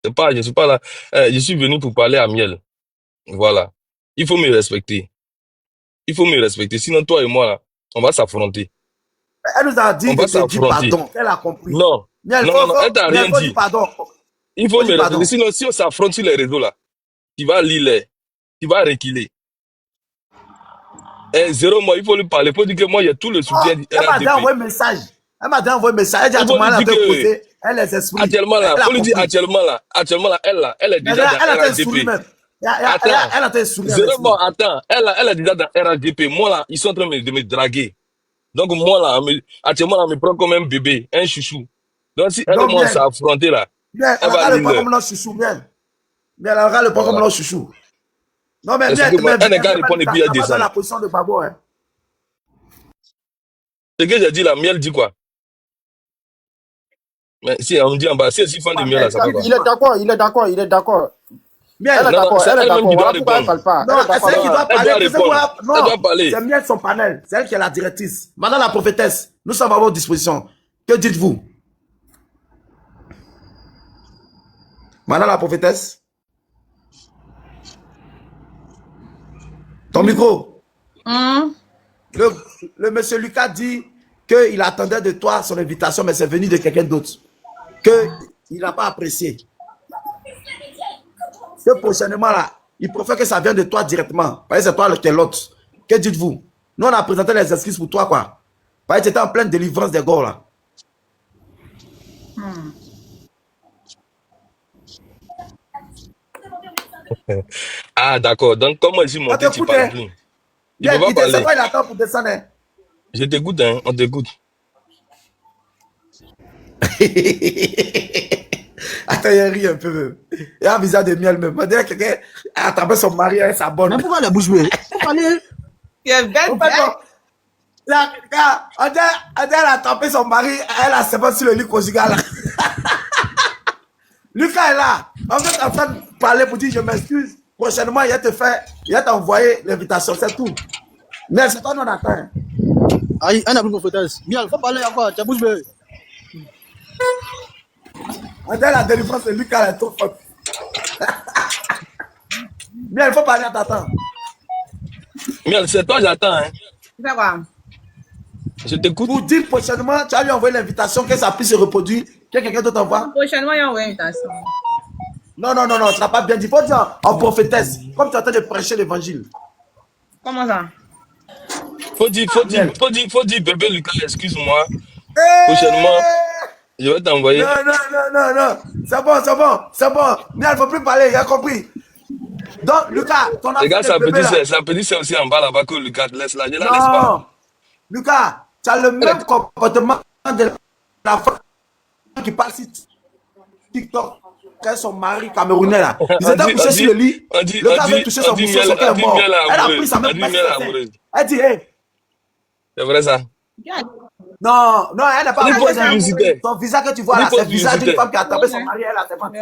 Je suis pas là. Je suis venu pour parler à Miel. Voilà. Il faut me respecter. Sinon, toi et moi là, on va s'affronter. Elle nous a dit de te dire pardon. Elle a compris. Non. Elle t'a rien dit. Pardon. Il faut me respecter. Sinon, si on s'affronte sur les réseaux là, tu vas lire, tu vas reculer. Zéro mois, il faut lui parler. Il faut dire que moi, il y a tout le soutien du RDP. Elle m'a envoyé un message. Elle a dit à tout le monde, elle les exprime. Actuellement là, il faut lui dire actuellement là, elle est déjà dans RDP. Elle a été souri. Zéro mois, attends. Elle est déjà dans RDP. Moi là, ils sont en train de me draguer. Donc moi là, actuellement, elle me prend comme un bébé, un chouchou. Donc si elle et moi s'affronter là, elle va le prendre comme leur chouchou, bien. Mais elle va le prendre comme leur chouchou. Non, mais bien, elle n'est qu'à répondre et puis elle descend. La position de Gbagbo, hein. Ce que j'ai dit là, Miel dit quoi? Mais si on me dit en bas, si font des miel là, ça va quoi? Il est d'accord. Miel. Elle est Non, non, d'accord, c'est elle est elle-même d'accord. qui doit Voilà pourquoi elle répondre. parle pas. Non, Elle est c'est d'accord. elle qui doit Elle parler. doit répondre. Elle doit Non, parler. c'est Miel son panel. C'est elle qui est la directrice. Madame la prophétesse, nous sommes à votre disposition. Que dites-vous? Madame la prophétesse? Ton micro. Le monsieur Lucas dit qu'il attendait de toi son invitation, mais c'est venu de quelqu'un d'autre. Qu'il n'a pas apprécié. Que prochainement, là, il préfère que ça vienne de toi directement. Parce que c'est toi qui est l'autre. Que dites-vous? Nous, on a présenté les excuses pour toi, quoi. Parce que tu étais en pleine délivrance des gars, là. Ah, d'accord. Donc, comment je suis monté, tu parles plus. Il ne peut pas parler. C'est pas, il attend pour descendre. Hein. Je t'écoute, hein. On t'écoute. Attends, il rit un peu même. Il a un visage de miel même. On dirait que quelqu'un a attrapé son mari avec sa bonne. Mais pourquoi la bouche bée? Tu es bête, on dirait elle a attrapé son mari, elle a séparé sur le lit conjugal. Lucas est là. On est en train de parler pour dire je m'excuse. Prochainement, il va t'envoyer l'invitation, c'est tout. Mais c'est toi, non, attends. Aïe, elle n'a plus de prophétesse. Miel, faut parler encore, tu as bouche bée. On dirait la délivrance de Lucas, elle est trop forte. Miel, il faut parler à t'attendre. Miel, c'est toi, j'attends, hein. C'est quoi? Je t'écoute. Pour dire prochainement, tu vas lui envoyer l'invitation, que ça puisse se reproduire, que quelqu'un d'autre envoie. Prochainement, il y a une invitation. Non, tu n'as pas bien dit. Il faut dire en prophétesse, comme tu es en train de prêcher l'évangile. Comment ça? Faut dire, bébé Lucas, excuse-moi. Prochainement, je vais t'envoyer. Non. C'est bon. Mais il ne faut plus parler, il a compris. Donc, Lucas, ton enfant. Les gars, ça peut dire c'est aussi en bas là-bas que Lucas laisse là. Je la laisse pas. Non. Lucas, tu as le même comportement de la femme qui passe sur TikTok. Quand son mari camerounais là, ils étaient couchés sur le lit. Le gars veut toucher son bouchon, son cœur est mort. Elle a pris sa même place. Elle dit, hey. C'est vrai ça? Non, elle n'a pas regardé. son visage que tu vois là, c'est le visage d'une femme qui a tapé son mari, elle a tapé.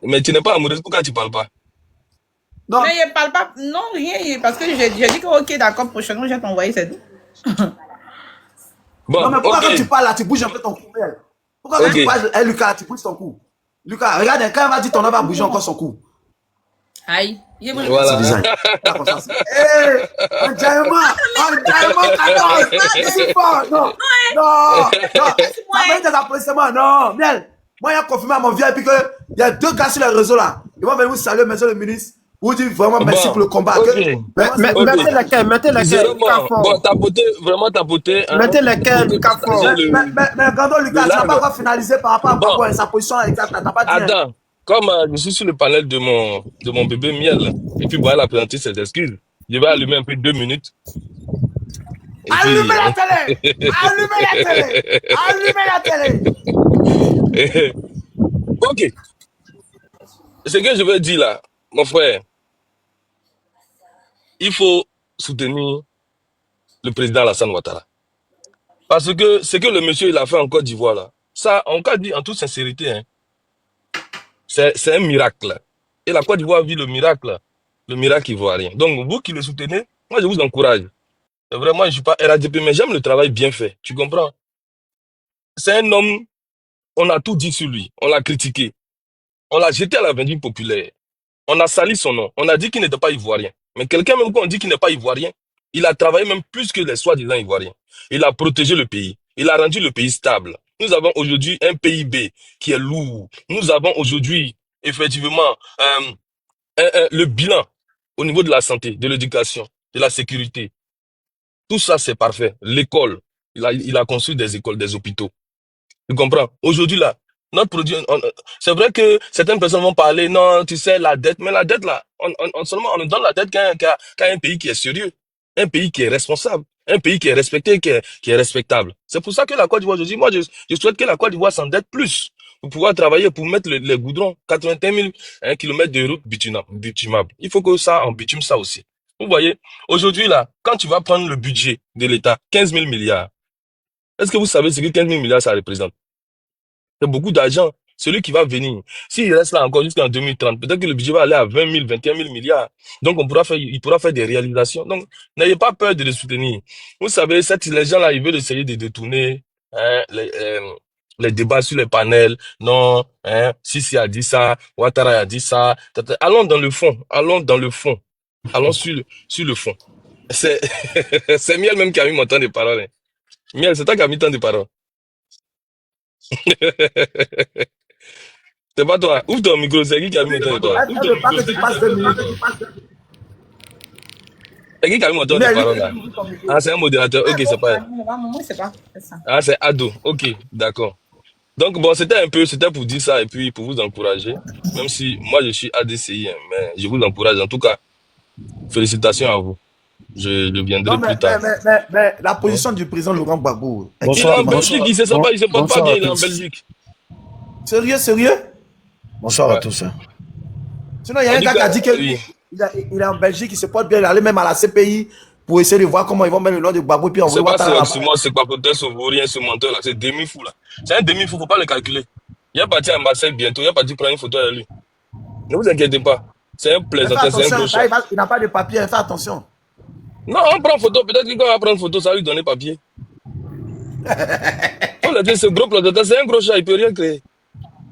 Mais tu n'es pas amoureuse, pourquoi tu ne parles pas? Non. Mais je ne parle pas, non, rien, parce que j'ai dit que ok, d'accord, prochainement, je vais t'envoyer, c'est tout. Bon, non, mais pourquoi quand tu parles là, tu bouges un peu ton cou? Pourquoi quand tu parles, Lucas, tu bouges ton cou? Lucas, regarde, quand elle va dire ton homme va bouger encore son cou. Aïe, il est bon. Voilà. Un diamant 14, c'est fort, non, ça mérite des applaudissements, non, Miel, moi, il a confirmé à mon vieux, et puis qu'il y a 2 gars sur les réseaux là, ils vont venir vous saluer, monsieur le ministre, vous dire vraiment merci pour le combat. Mettez laquelle, bon, t'as beauté, vraiment t'as beauté. Mettez laquelle, Lucas fort. Mais Gando, Lucas, tu n'as pas encore finalisé par rapport à Bagua et sa position exacte, t'as pas dit. Attends, comme je suis sur le panel de mon bébé Miel, et puis bon, elle a présenté ses excuses, je vais allumer un peu 2 minutes. Allumez la télé! Allumez la télé! Ok. Ce que je veux dire là, mon frère, il faut soutenir le président Alassane Ouattara. Parce que ce que le monsieur il a fait en Côte d'Ivoire là, ça, on peut dire en toute sincérité, hein, c'est un miracle. Et la Côte d'Ivoire vit le miracle ivoirien. Donc vous qui le soutenez, moi je vous encourage. Vraiment, je ne suis pas RADP, mais j'aime le travail bien fait. Tu comprends? C'est un homme, on a tout dit sur lui. On l'a critiqué. On l'a jeté à la vindicte populaire. On a sali son nom. On a dit qu'il n'était pas ivoirien. Mais quelqu'un, même quand on dit qu'il n'est pas ivoirien, il a travaillé même plus que les soi-disant ivoiriens. Il a protégé le pays. Il a rendu le pays stable. Nous avons aujourd'hui un PIB qui est lourd. Nous avons aujourd'hui, effectivement, le bilan au niveau de la santé, de l'éducation, de la sécurité. Tout ça, c'est parfait. L'école, il a construit des écoles, des hôpitaux. Tu comprends? Aujourd'hui, là, notre produit, c'est vrai que certaines personnes vont parler, non, tu sais, la dette, mais la dette, là, seulement on nous donne la dette qu'à un pays qui est sérieux, un pays qui est responsable, un pays qui est respecté, qui est respectable. C'est pour ça que la Côte d'Ivoire, aujourd'hui, moi, je souhaite que la Côte d'Ivoire s'endette plus pour pouvoir travailler, pour mettre les goudrons, 81 000 kilomètres de route bitumable. Il faut que ça, on bitume ça aussi. Vous voyez, aujourd'hui, là, quand tu vas prendre le budget de l'État, 15 000 milliards, est-ce que vous savez ce que 15 000 milliards, ça représente? C'est beaucoup d'argent. celui qui va venir. S'il reste là encore jusqu'en 2030, peut-être que le budget va aller à 20 000, 21 000 milliards. Donc, il pourra faire des réalisations. Donc, n'ayez pas peur de les soutenir. Vous savez, les gens-là, ils veulent essayer de détourner hein, les débats sur les panels. Non, hein, Sisi a dit ça, Ouattara a dit ça. Allons dans le fond. Allons dans le fond. Allons sur le fond. C'est c'est Miel même qui a mis mon temps de parole. Hein. Miel, c'est toi qui as mis tant de parole. C'est pas toi. Ouvre ton micro, c'est qui qui a mis mon temps de parole. Elle veut pas que tu passes 2 minutes. C'est qui a mis mon temps de parole là? Ah, c'est un modérateur. Ok, c'est pas elle. Moi, c'est pas ça. Ah, c'est Ado. Ok, d'accord. Donc, bon, c'était pour dire ça et puis pour vous encourager. Même si moi, je suis ADCI, hein, mais je vous encourage. En tout cas, félicitations à vous. Je viendrai plus tard. Mais la position du président Laurent Gbagbo. Il est en Belgique, il se porte pas bien, il est en Belgique. Sérieux? Bonsoir à tous. Hein. Sinon, il y a un gars qui a dit qu'il est en Belgique, il se porte bien, il allait même à la CPI pour essayer de voir comment ils vont mettre le nom de Gbagbo et puis envoyer Ouattara là-bas. C'est pas peut-être ce menteur là, c'est demi-fou là. C'est un demi-fou, faut pas le calculer. Il est parti à Marseille bientôt, il est parti prendre une photo avec lui. Ne vous inquiétez pas. C'est un plaisantin, c'est un gros chat. Il n'a pas de papier, fais attention. Non, on prend photo, peut-être que quand on va prendre photo, ça va lui donner papier. On a dit ce gros plaisantin, c'est un gros chat, il peut rien créer.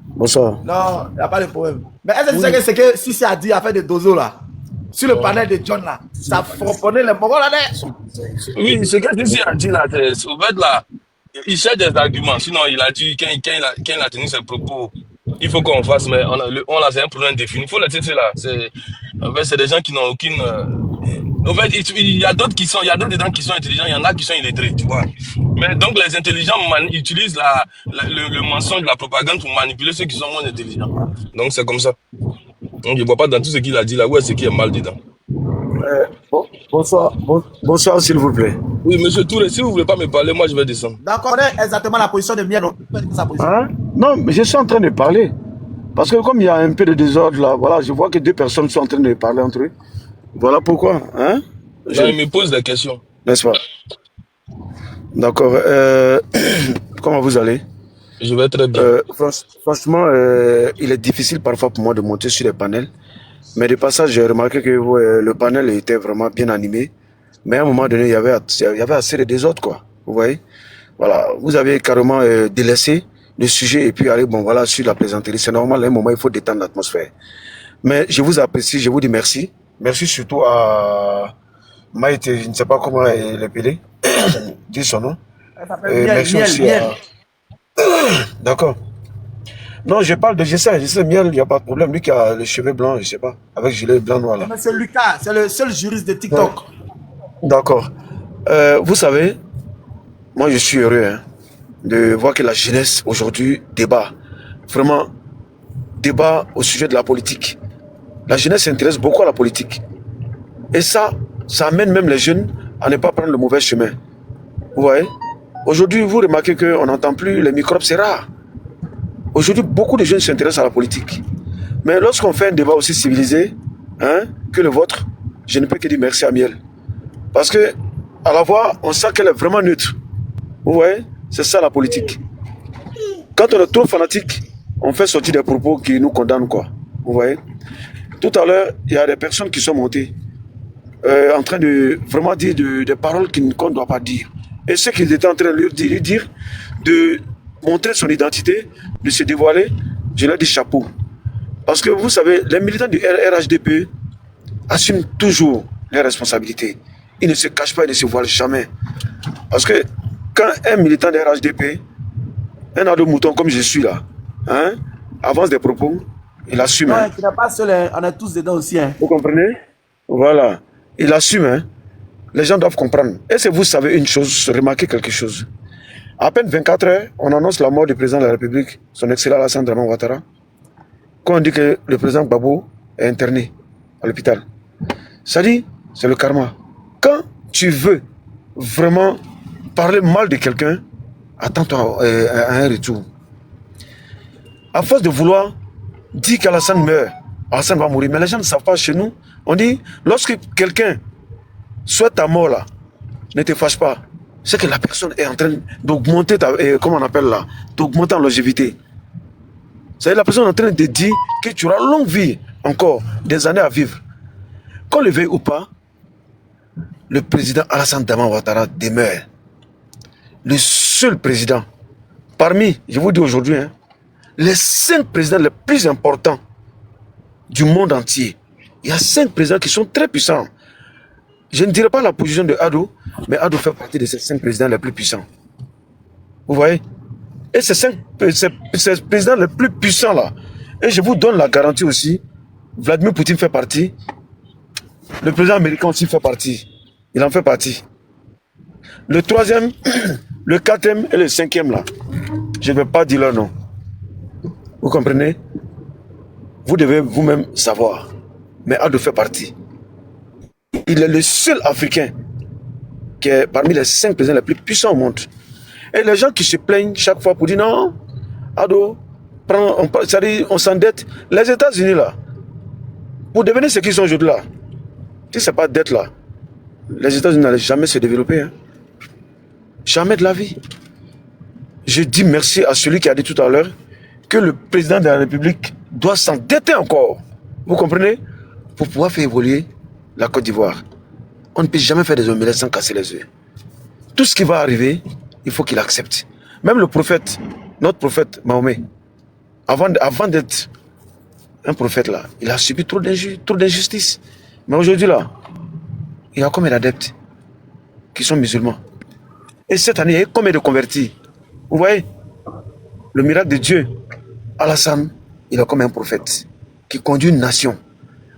Bonsoir. Non, il n'y a pas de problème. Mais est-ce que tu sais que c'est que Sisi a dit à faire des dozos là? Sur le panel de John là, ça fraponnait les Mogol là. Oui, ce que Sisi a dit là, au fait là, il cherche des arguments. Sinon, il a dit, quand il a tenu ses propos, il faut qu'on fasse, mais on a c'est un problème défini. Il faut le dire là. En fait, c'est des gens qui n'ont aucune. En fait, il y a d'autres qui sont, il y a d'autres dedans qui sont intelligents, il y en a qui sont illettrés, tu vois. Mais donc les intelligents utilisent le mensonge, la propagande pour manipuler ceux qui sont moins intelligents. Donc c'est comme ça. Donc je ne vois pas dans tout ce qu'il a dit là, où est-ce qu'il est mal dedans. Bonsoir s'il vous plaît. Oui, monsieur Touré, si vous ne voulez pas me parler, moi je vais descendre. D'accord, exactement la position de Miel. Hein? Non, mais je suis en train de parler. Parce que comme il y a un peu de désordre là, voilà, je vois que 2 personnes sont en train de parler entre eux. Voilà pourquoi. Hein? Je me pose des questions. N'est-ce pas? D'accord. Comment vous allez? Je vais très bien. Franchement, il est difficile parfois pour moi de monter sur les panels. Mais de passage, j'ai remarqué que le panel était vraiment bien animé. Mais à un moment donné, il y avait assez de désordre, quoi. Vous voyez? Voilà. Vous avez carrément délaissé le sujet et puis aller, bon, voilà, sur la plaisanterie. C'est normal, à un moment, il faut détendre l'atmosphère. Mais je vous apprécie, je vous dis merci. Merci surtout à Maïté, je ne sais pas comment elle est appelée. Dis son nom. Merci aussi à... D'accord. Non, je parle de Gessé Miel, il n'y a pas de problème. Lui qui a les cheveux blancs, je ne sais pas, avec gilet blanc-noir là. C'est Lucas, c'est le seul juriste de TikTok. D'accord. Vous savez, moi je suis heureux hein, de voir que la jeunesse aujourd'hui débat. Vraiment, débat au sujet de la politique. La jeunesse s'intéresse beaucoup à la politique. Et ça amène même les jeunes à ne pas prendre le mauvais chemin. Vous voyez? Aujourd'hui, vous remarquez qu'on n'entend plus les microbes, c'est rare. Aujourd'hui, beaucoup de jeunes s'intéressent à la politique. Mais lorsqu'on fait un débat aussi civilisé hein, que le vôtre, je ne peux que dire merci à Miel. Parce que à la voix, on sent qu'elle est vraiment neutre. Vous voyez? C'est ça la politique. Quand on est trop fanatique, on fait sortir des propos qui nous condamnent, quoi. Vous voyez? Tout à l'heure, il y a des personnes qui sont montées en train de vraiment dire des paroles qu'on ne doit pas dire. Et ce qu'ils étaient en train de lui dire, de montrer son identité, de se dévoiler, je leur dis chapeau. Parce que vous savez, les militants du RHDP assument toujours les responsabilités. Ils ne se cachent pas, ils ne se voilent jamais. Parce que quand un militant du RHDP, un ado mouton comme je suis là, hein, avance des propos, il assume. Non, tu n'es pas seul, hein. On est tous dedans aussi. Hein. Vous comprenez? Voilà. Il assume. Hein. Les gens doivent comprendre. Et si vous savez une chose, remarquez quelque chose. À peine 24 heures, on annonce la mort du président de la République, son excellent Alassane Dramane Ouattara. Quand on dit que le président Gbagbo est interné à l'hôpital. Ça dit, c'est le karma. Quand tu veux vraiment parler mal de quelqu'un, attends-toi à un retour. À force de vouloir dire qu'Alassane meurt, Alassane va mourir. Mais les gens ne savent pas chez nous. On dit, lorsque quelqu'un souhaite ta mort là, ne te fâche pas. C'est que la personne est en train d'augmenter comment on appelle là, d'augmenter en longévité. C'est la personne en train de dire que tu auras longue vie, encore des années à vivre. Qu'on le veuille ou pas, le président Alassane Dramane Ouattara demeure le seul président parmi, je vous dis aujourd'hui, hein, les 5 présidents les plus importants du monde entier. Il y a 5 présidents qui sont très puissants. Je ne dirais pas la position de Ado, mais Ado fait partie de ces 5 présidents les plus puissants. Vous voyez? Et ces présidents les plus puissants là, et je vous donne la garantie aussi, Vladimir Poutine fait partie, le président américain aussi fait partie. Il en fait partie. Le 3e, le 4e et le 5e là, je ne vais pas dire leur nom. Vous comprenez? Vous devez vous-même savoir. Mais Ado fait partie. Il est le seul Africain qui est parmi les 5 présidents les plus puissants au monde. Et les gens qui se plaignent chaque fois pour dire non, Ado, on s'endette. Les États-Unis là, pour devenir ce qu'ils sont aujourd'hui là, si ce n'est pas dette là, les États-Unis n'allaient jamais se développer. Hein. Jamais de la vie. Je dis merci à celui qui a dit tout à l'heure que le président de la République doit s'endetter encore. Vous comprenez? Pour pouvoir faire évoluer la Côte d'Ivoire. On ne peut jamais faire des omelettes sans casser les œufs. Tout ce qui va arriver, il faut qu'il accepte. Même le prophète, notre prophète Mahomet, avant d'être un prophète là, il a subi trop d'injustice. Mais aujourd'hui là, il y a combien d'adeptes qui sont musulmans? Et cette année, il y a eu combien de convertis? Vous voyez? Le miracle de Dieu, Alassane, il est comme un prophète qui conduit une nation.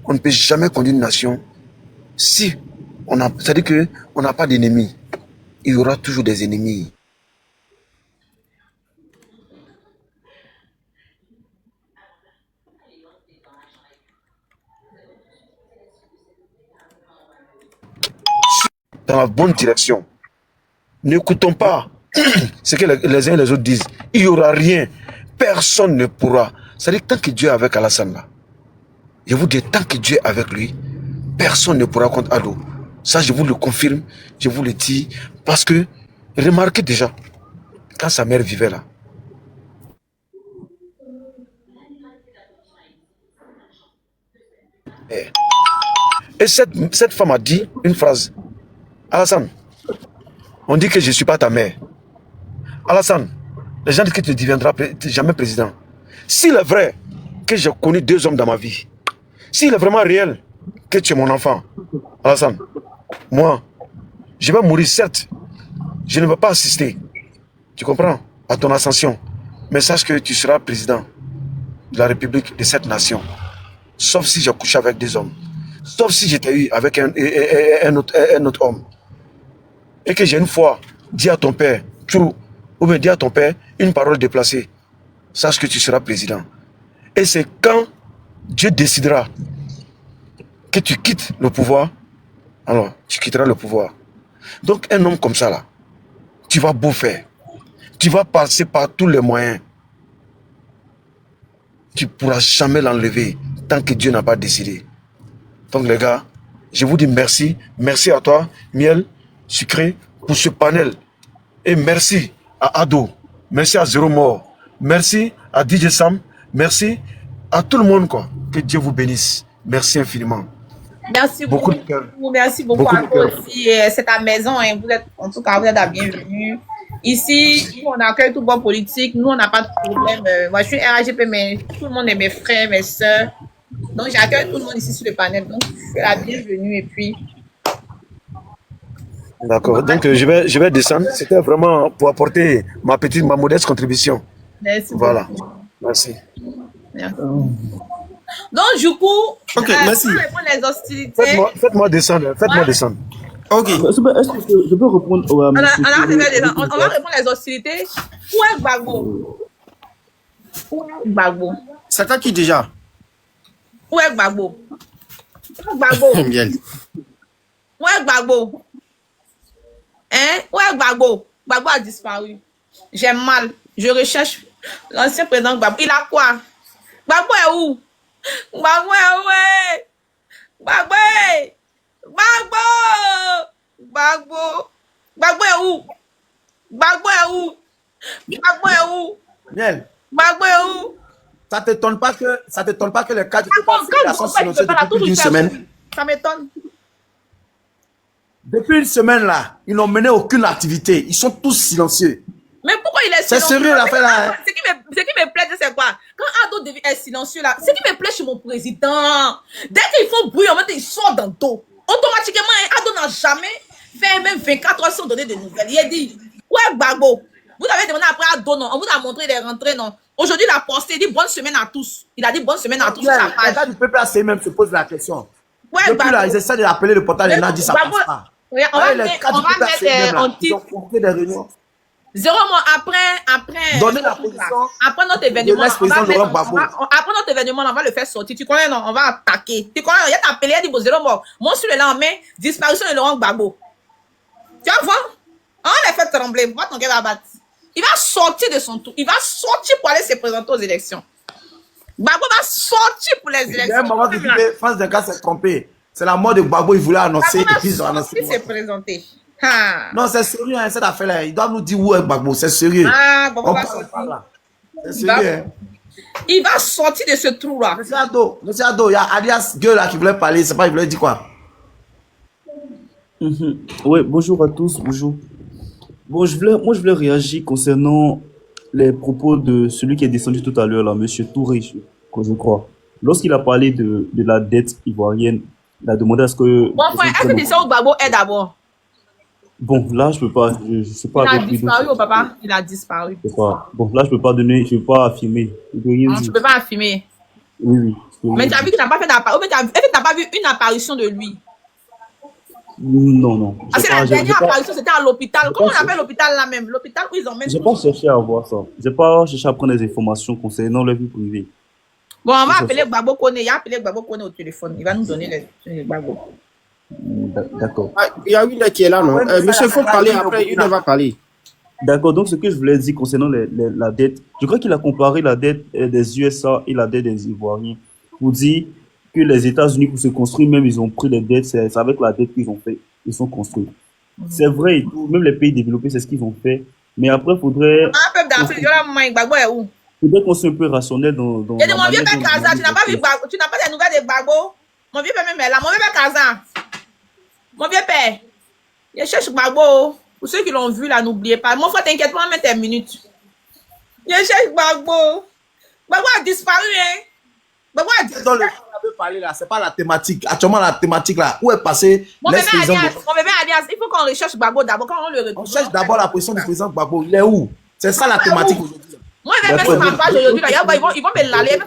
On ne peut jamais conduire une nation si c'est-à-dire qu'on n'a pas d'ennemis. Il y aura toujours des ennemis. Dans la bonne direction. N'écoutons pas ce que les uns et les autres disent. Il n'y aura rien. Personne ne pourra. C'est-à-dire tant que Dieu est avec Alassane là, je vous dis, tant que Dieu est avec lui, personne ne pourra contre Ado. Ça, je vous le confirme, je vous le dis. Parce que, remarquez déjà, quand sa mère vivait là, et cette femme a dit une phrase. Alassane, on dit que je ne suis pas ta mère. Alassane, les gens disent que tu ne deviendras jamais président. S'il est vrai que j'ai connu 2 hommes dans ma vie, s'il est vraiment réel que tu es mon enfant, Alassane, moi, je vais mourir, certes. Je ne vais pas assister, tu comprends, à ton ascension. Mais sache que tu seras président de la République de cette nation. Sauf si j'ai couché avec 2 hommes. Sauf si j'étais eu avec un autre homme. Et que j'ai une fois dit à ton père, ou bien dit à ton père une parole déplacée. Sache que tu seras président. Et c'est quand Dieu décidera que tu quittes le pouvoir, alors tu quitteras le pouvoir. Donc un homme comme ça là, tu vas beau faire, tu vas passer par tous les moyens, tu ne pourras jamais l'enlever tant que Dieu n'a pas décidé. Donc les gars, je vous dis merci, merci à toi, Miel, Sucré, pour ce panel. Et merci à Ado, merci à Zéro Mort, merci à DJ Sam, merci à tout le monde quoi. Que Dieu vous bénisse. Merci infiniment. Merci beaucoup. Merci beaucoup à toi aussi. C'est ta maison. Hein. Vous êtes, en tout cas, vous êtes la bienvenue. Ici, nous, on accueille tout bon politique. Nous, on n'a pas de problème. Moi, je suis RAGP, mais tout le monde est mes frères, mes soeurs. Donc, j'accueille tout le monde ici sur le panel. Donc, je suis la bienvenue. Et puis... D'accord. Donc, je vais descendre. C'était vraiment pour apporter ma modeste contribution. Merci. Voilà. Merci. Merci. Donc, du coup, merci. Les hostilités. Faites-moi descendre. Faites-moi descendre. Ok. Est-ce que je peux répondre on va répondre les hostilités. Où est Gbagbo? Où est Gbagbo? C'est à qui déjà? Où est Gbagbo? Gbagbo. Bien. Où est Gbagbo? Hein? Où est Gbagbo? Gbagbo a disparu. J'ai mal. Je recherche l'ancien président Gbagbo. Il a quoi? Gbagbo est où? Gbagbo est où? Gbagbo! Gbagbo! Gbagbo! Gbagbo est où? Gbagbo est où? Gbagbo est où? Miel. Gbagbo est où? Ça t'étonne pas que les cas de pédophilie sont silencieux depuis une semaine? Ça m'étonne. Depuis une semaine là, ils n'ont mené aucune activité. Ils sont tous silencieux. Mais pourquoi il est silencieux? C'est sérieux l'affaire là. Ce qui me plaît, c'est quoi? Quand Ado est silencieux là, ce qui me plaît chez mon président, dès qu'ils font bruit, en fait, ils sortent dans le dos. Automatiquement, Ado n'a jamais fait même 24 heures sans donner de nouvelles. Il a dit, ouais, Gbagbo, vous avez demandé après Ado, non? On vous a montré les rentrées, non? Aujourd'hui, il a posté, il dit bonne semaine à tous. Il a dit bonne semaine à tous sur sa page. Les gars du PPAC même se posent la question. Ouais, depuis là, ils essaient d'appeler le portail et Nadi, ça passe pas. Oui, on va mettre en titre. Zéro mois après. Donner la position. Après notre événement, après notre événement, on va le faire sortir. Tu connais, non? On va attaquer. Tu connais, il y a appelé, il a dit, bon, zéro mois. Moi, sur le lendemain, disparition de Laurent Gbagbo. Tu vas voir? On l'a fait trembler. Moi, ton gars va battre. Il va sortir de son tour. Il va sortir pour aller se présenter aux élections. Gbagbo va sortir pour les élections. Il y a un moment qui dit que France Denka s'est trompé. C'est la mort de Gbagbo, il voulait annoncer et puis ils ont annoncé. Il s'est présenté. Non, c'est sérieux, hein, cette affaire-là. Ils doivent nous dire où est Gbagbo, c'est sérieux. Gbagbo va sortir. C'est sérieux. Il va sortir de ce trou-là. Monsieur Ado, il y a Alias Gueux là qui voulait parler, c'est pas, il voulait dire quoi? Oui, bonjour à tous, bonjour. Bon, je voulais réagir concernant les propos de celui qui est descendu tout à l'heure, là, monsieur Touré, je crois. Lorsqu'il a parlé de la dette ivoirienne, il a demandé à ce que... Bon, frère, est-ce que tu sais où Gbagbo est d'abord? Bon, là, je peux pas, je sais pas. Il a disparu, oh papa, il a disparu. Bon, là, je peux pas donner, je peux pas affirmer. Tu peux pas affirmer. Oui. Mais tu as vu qu'il n'a pas fait d'apparition, est-ce que tu n'as pas vu une apparition de lui? Non. Parce que la dernière apparition, c'était à l'hôpital. Comment on appelle l'hôpital là même? L'hôpital où ils emmènent. J'ai pas cherché à voir ça. J'ai pas cherché à prendre des informations concernant la vie privée. Bon, on va appeler Gbagbo Kone. Il a appelé Gbagbo Kone au téléphone. Il va nous donner les Gbagbo. D'accord. Il y a une qui est là, non? Monsieur, il faut parler après, une va parler. D'accord, donc ce que je voulais dire concernant la dette, je crois qu'il a comparé la dette des USA et la dette des Ivoiriens pour dire que les États-Unis, pour se construire, même ils ont pris les dettes, c'est avec la dette qu'ils ont fait, ils sont construits. C'est vrai, même les pays développés, c'est ce qu'ils ont fait, mais après, il faudrait... Un peuple d'Afrique, Gbagbo est où? Il faudrait qu'on soit un peu rationnel dans il y a de mon vieux père Kaza, tu n'as pas vu Gbagbo, tu n'as pas des nouvelles de Gbagbo? Mon vieux père même est là, mon vieux père Kaza. Mon vieux père, il cherche Gbagbo. Pour ceux qui l'ont vu là, n'oubliez pas. Mon frère, t'inquiète pas, mettre une minute. Il cherche Gbagbo. Gbagbo a disparu, hein. Gbagbo a disparu. Dans le on avait parlé là, c'est pas la thématique. Actuellement, la thématique là, où est passé mon bébé Alias, il faut qu'on recherche Gbagbo d'abord. Quand on le retrouve. On cherche d'abord la position du président Gbagbo. Il est où? C'est ça la thématique aujourd'hui. Moi, je vais mettre sur ma page aujourd'hui. Ils vont me laver.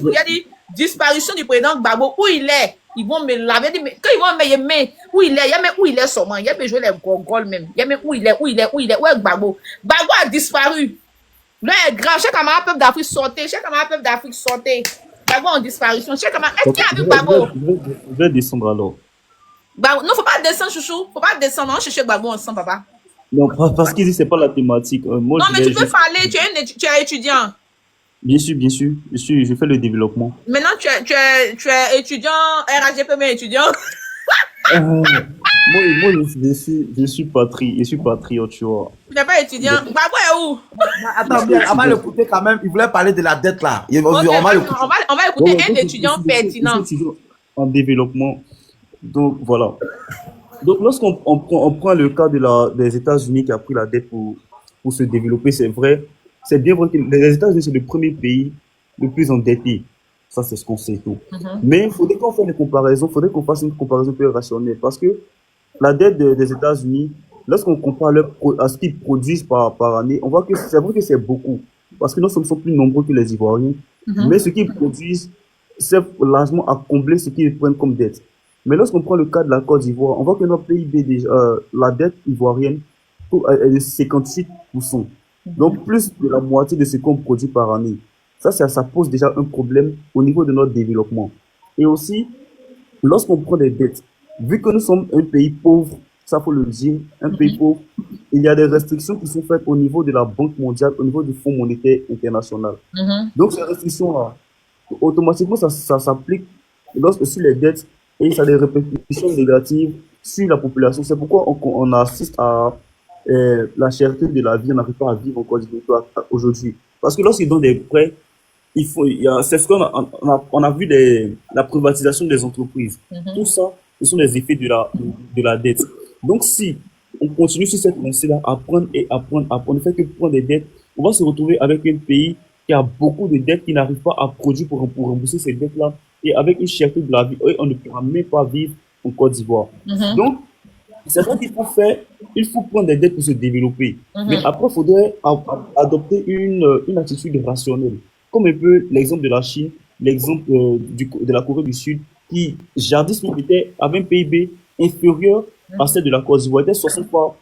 Il a dit disparition du président Gbagbo. Où il est? Ils vont me laver. Quand ils vont me mettre où il est, il y a même où il est seulement. Il y a même joué les gogoles même. Il y a même où il est. Où est Gbagbo? Gbagbo a disparu. Là, est grand. Chaque camarade peuple d'Afrique sortait. Gbagbo en disparition. Est-ce qu'il y a vu Gbagbo? Je vais descendre alors. Non, faut pas descendre, chouchou. Faut pas descendre. On cherche Gbagbo ensemble, papa. Non, parce qu'il dit c'est pas la thématique. Moi, non, mais tu peux parler. Tu es étudiant. Bien sûr. Je fais le développement. Maintenant, tu es étudiant, RAGP, mais étudiant. Moi, je suis patriote, tu vois. Tu n'es pas étudiant. Gbagbo est où? Attends, bien, on va l'écouter quand même. Il voulait parler de la dette là. Okay, on va écouter un étudiant pertinent. En développement. Donc, voilà. Donc, lorsqu'on prend le cas des États-Unis qui a pris la dette pour se développer, c'est vrai. C'est bien vrai que les États-Unis, c'est le premier pays le plus endetté. Ça, c'est ce qu'on sait tout. Mais il faudrait qu'on fasse une comparaison, un peu rationnelle. Parce que la dette des États-Unis, lorsqu'on compare à ce qu'ils produisent par année, on voit que c'est vrai que c'est beaucoup. Parce que nous sommes plus nombreux que les Ivoiriens. Mais ce qu'ils produisent, c'est largement à combler ce qu'ils prennent comme dette. Mais lorsqu'on prend le cas de la Côte d'Ivoire, on voit que notre PIB, la dette ivoirienne, est de 58%. Donc, plus de la moitié de ce qu'on produit par année. Ça pose déjà un problème au niveau de notre développement. Et aussi, lorsqu'on prend des dettes, vu que nous sommes un pays pauvre, ça faut le dire, un pays pauvre, il y a des restrictions qui sont faites au niveau de la Banque mondiale, au niveau du Fonds monétaire international. Donc, ces restrictions-là, automatiquement, ça s'applique sur les dettes et ça a des répercussions négatives sur la population. C'est pourquoi on assiste à la cherté de la vie, on n'arrive pas à vivre en Côte d'Ivoire aujourd'hui. Parce que lorsqu'ils donnent des prêts, c'est ce on a vu la privatisation des entreprises. Tout ça, ce sont les effets de la dette. Donc, si on continue sur cette lancée-là, à prendre, ne fait que prendre des dettes, on va se retrouver avec un pays qui a beaucoup de dettes, qui n'arrive pas à produire pour rembourser ces dettes-là, et avec une cherté de la vie, on ne pourra même pas vivre en Côte d'Ivoire. Donc, c'est vrai qu'il faut prendre des dettes pour se développer. Mais après, il faudrait adopter une attitude rationnelle. Comme un peu l'exemple de la Chine, l'exemple de la Corée du Sud, qui, jadis, avait un PIB inférieur à celle de la Côte d'Ivoire, était 60 fois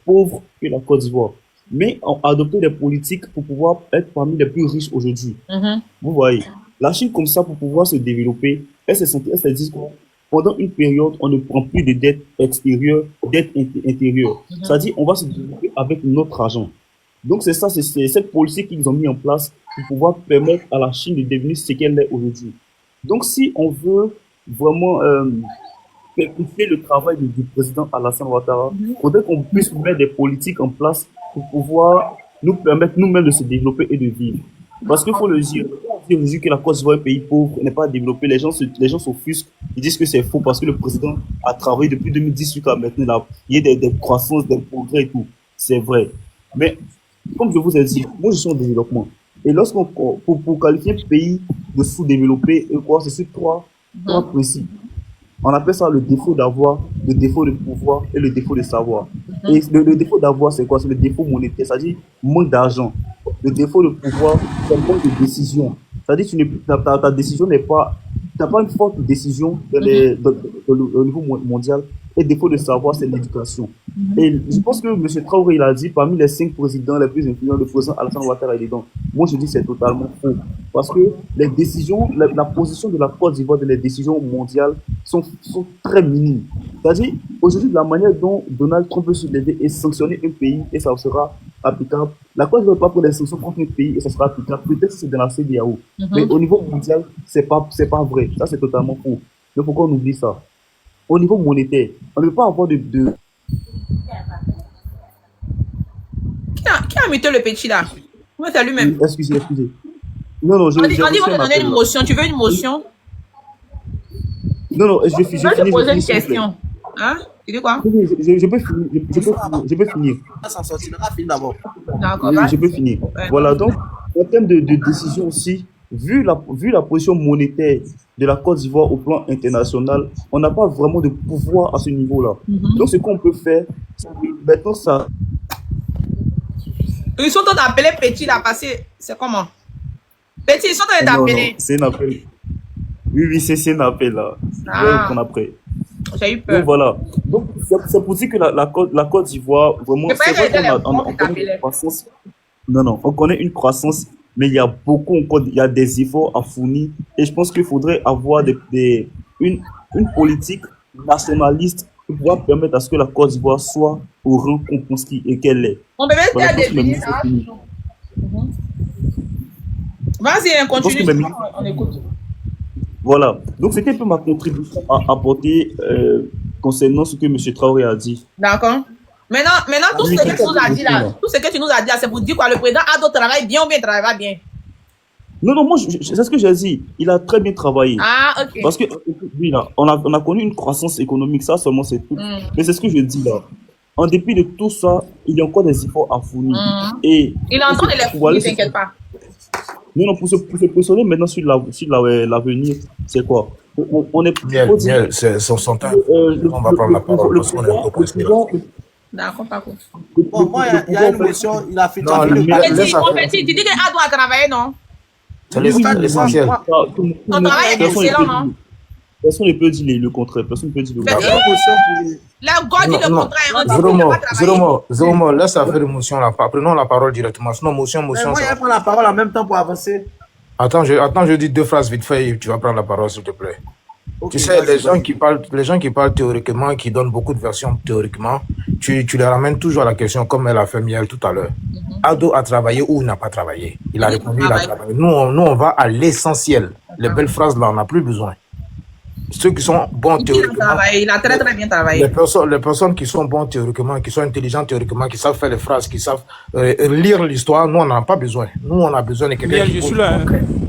pauvre que la Côte d'Ivoire. Mais ont adopté des politiques pour pouvoir être parmi les plus riches aujourd'hui. Vous voyez, la Chine, comme ça, pour pouvoir se développer, elle s'est dit que pendant une période, on ne prend plus de dettes extérieures, dettes intérieures. C'est-à-dire, on va se développer avec notre argent. Donc, c'est cette politique qu'ils ont mis en place pour pouvoir permettre à la Chine de devenir ce qu'elle est aujourd'hui. Donc, si on veut vraiment perpétuer le travail du président Alassane Ouattara, il faudrait qu'on puisse mettre des politiques en place pour pouvoir nous permettre nous-mêmes de se développer et de vivre. Parce qu'il faut le dire, que la Côte d'Ivoire est un pays pauvre, n'est pas développé, les gens s'offusquent, ils disent que c'est faux parce que le président a travaillé depuis 2010 jusqu'à maintenant, là, il y a des croissances, des progrès et tout. C'est vrai. Mais, comme je vous ai dit, moi je suis en développement. Et pour qualifier un pays de sous-développé, c'est sur trois principes. On appelle ça le défaut d'avoir, le défaut de pouvoir et le défaut de savoir. Et le défaut d'avoir, c'est quoi? C'est le défaut monétaire, c'est-à-dire manque d'argent. Le défaut de pouvoir, c'est le manque de décision. C'est-à-dire que ta décision n'est pas... Tu n'as pas une forte décision au niveau mondial. Et le défaut de savoir, c'est l'éducation. Et je pense que M. Traoré, il a dit, parmi les 5 présidents les plus influents, le président Alassane Ouattara est dedans. Moi, je dis que c'est totalement faux. Parce que les décisions, la position de la Côte d'Ivoire dans les décisions mondiales sont très minimes. C'est-à-dire, aujourd'hui, de la manière dont Donald Trump peut se lever et sanctionner un pays, et ça sera applicable, la Côte d'Ivoire ne va pas prendre des sanctions contre un pays et ça sera applicable. Peut-être que c'est dans la CEDEAO. Mais au niveau mondial, c'est pas vrai. Ça, c'est totalement faux. Donc, pourquoi on oublie ça? Au niveau monétaire, on ne peut pas avoir de... Qui a muté le petit là? Moi, c'est lui-même. Excusez. Non, on dit qu'on va te donner une motion. Tu veux une motion? Non, je vais finir. Je vais te poser une question. Hein? Tu dis quoi? Je peux finir. Ça sortira, finir d'abord. D'accord. Je peux finir. Voilà, donc, en termes de décision aussi, vu la position monétaire de la Côte d'Ivoire au plan international, on n'a pas vraiment de pouvoir à ce niveau-là. Donc, ce qu'on peut faire, maintenant, ça... Ils sont en train d'appeler Petit là, parce que c'est comment? Petit, ils sont en train d'appeler. C'est un appel. Oui, c'est un appel là. Je vais reprendre après. J'ai eu peur. Donc, voilà. Donc, c'est pour dire que la Côte d'Ivoire, vraiment, c'est vrai qu'on connaît une croissance. Non, on connaît une croissance, mais il y a beaucoup encore, il y a des efforts à fournir. Et je pense qu'il faudrait avoir une politique nationaliste pour pouvoir permettre à ce que la Côte d'Ivoire soit au rang qu'on pense qu'elle est. On peut même faire des ministres. Vas-y, continue. On écoute. Voilà. Donc, c'était un peu ma contribution à apporter concernant ce que M. Traoré a dit. D'accord. Maintenant, tout ce que tu nous as dit là, c'est pour dire quoi? Le président Ado travaille bien ou bien travaille pas bien? Non, moi, c'est ce que j'ai dit. Il a très bien travaillé. Ah, ok. Parce que, oui, là, on a connu une croissance économique, ça seulement, c'est tout. Mais c'est ce que je dis là. En dépit de tout ça, il y a encore des efforts à fournir. Et il est en train de les fournir, t'inquiète pas. Non, pour se positionner maintenant sur l'avenir, c'est quoi? On est... Miel, c'est son temps. On va prendre la parole parce qu'on est un peu pressé. D'accord, pas cool. Bon, moi, il y a une motion, il a fait... Petit, tu dis que Ado a travaillé, non? C'est l'essentiel. Ton travail est excellent, non? Personne ne peut dire le contraire. Personne ne peut dire le contraire. La God dit le contraire. Zéromo, laisse faire une motion là. Prenons la parole directement. Sinon, motion. Moi, je vais prendre la parole en même temps pour avancer. Attends, je dis 2 phrases vite fait et tu vas prendre la parole, s'il te plaît. Okay, tu sais, les gens qui parlent théoriquement, qui donnent beaucoup de versions théoriquement, tu les ramènes toujours à la question comme elle a fait Miel tout à l'heure. Ado a travaillé ou n'a pas travaillé? Il a répondu, il a travaillé. Nous, on va à l'essentiel. Les belles phrases là, on n'a plus besoin. ceux qui sont bons théoriquement. Il a très bien travaillé. Les personnes qui sont bons théoriquement, qui sont intelligentes théoriquement, qui savent faire les phrases, qui savent lire l'histoire, nous, on n'en a pas besoin. Nous, on a besoin de quelqu'un qui... Je suis là, hein,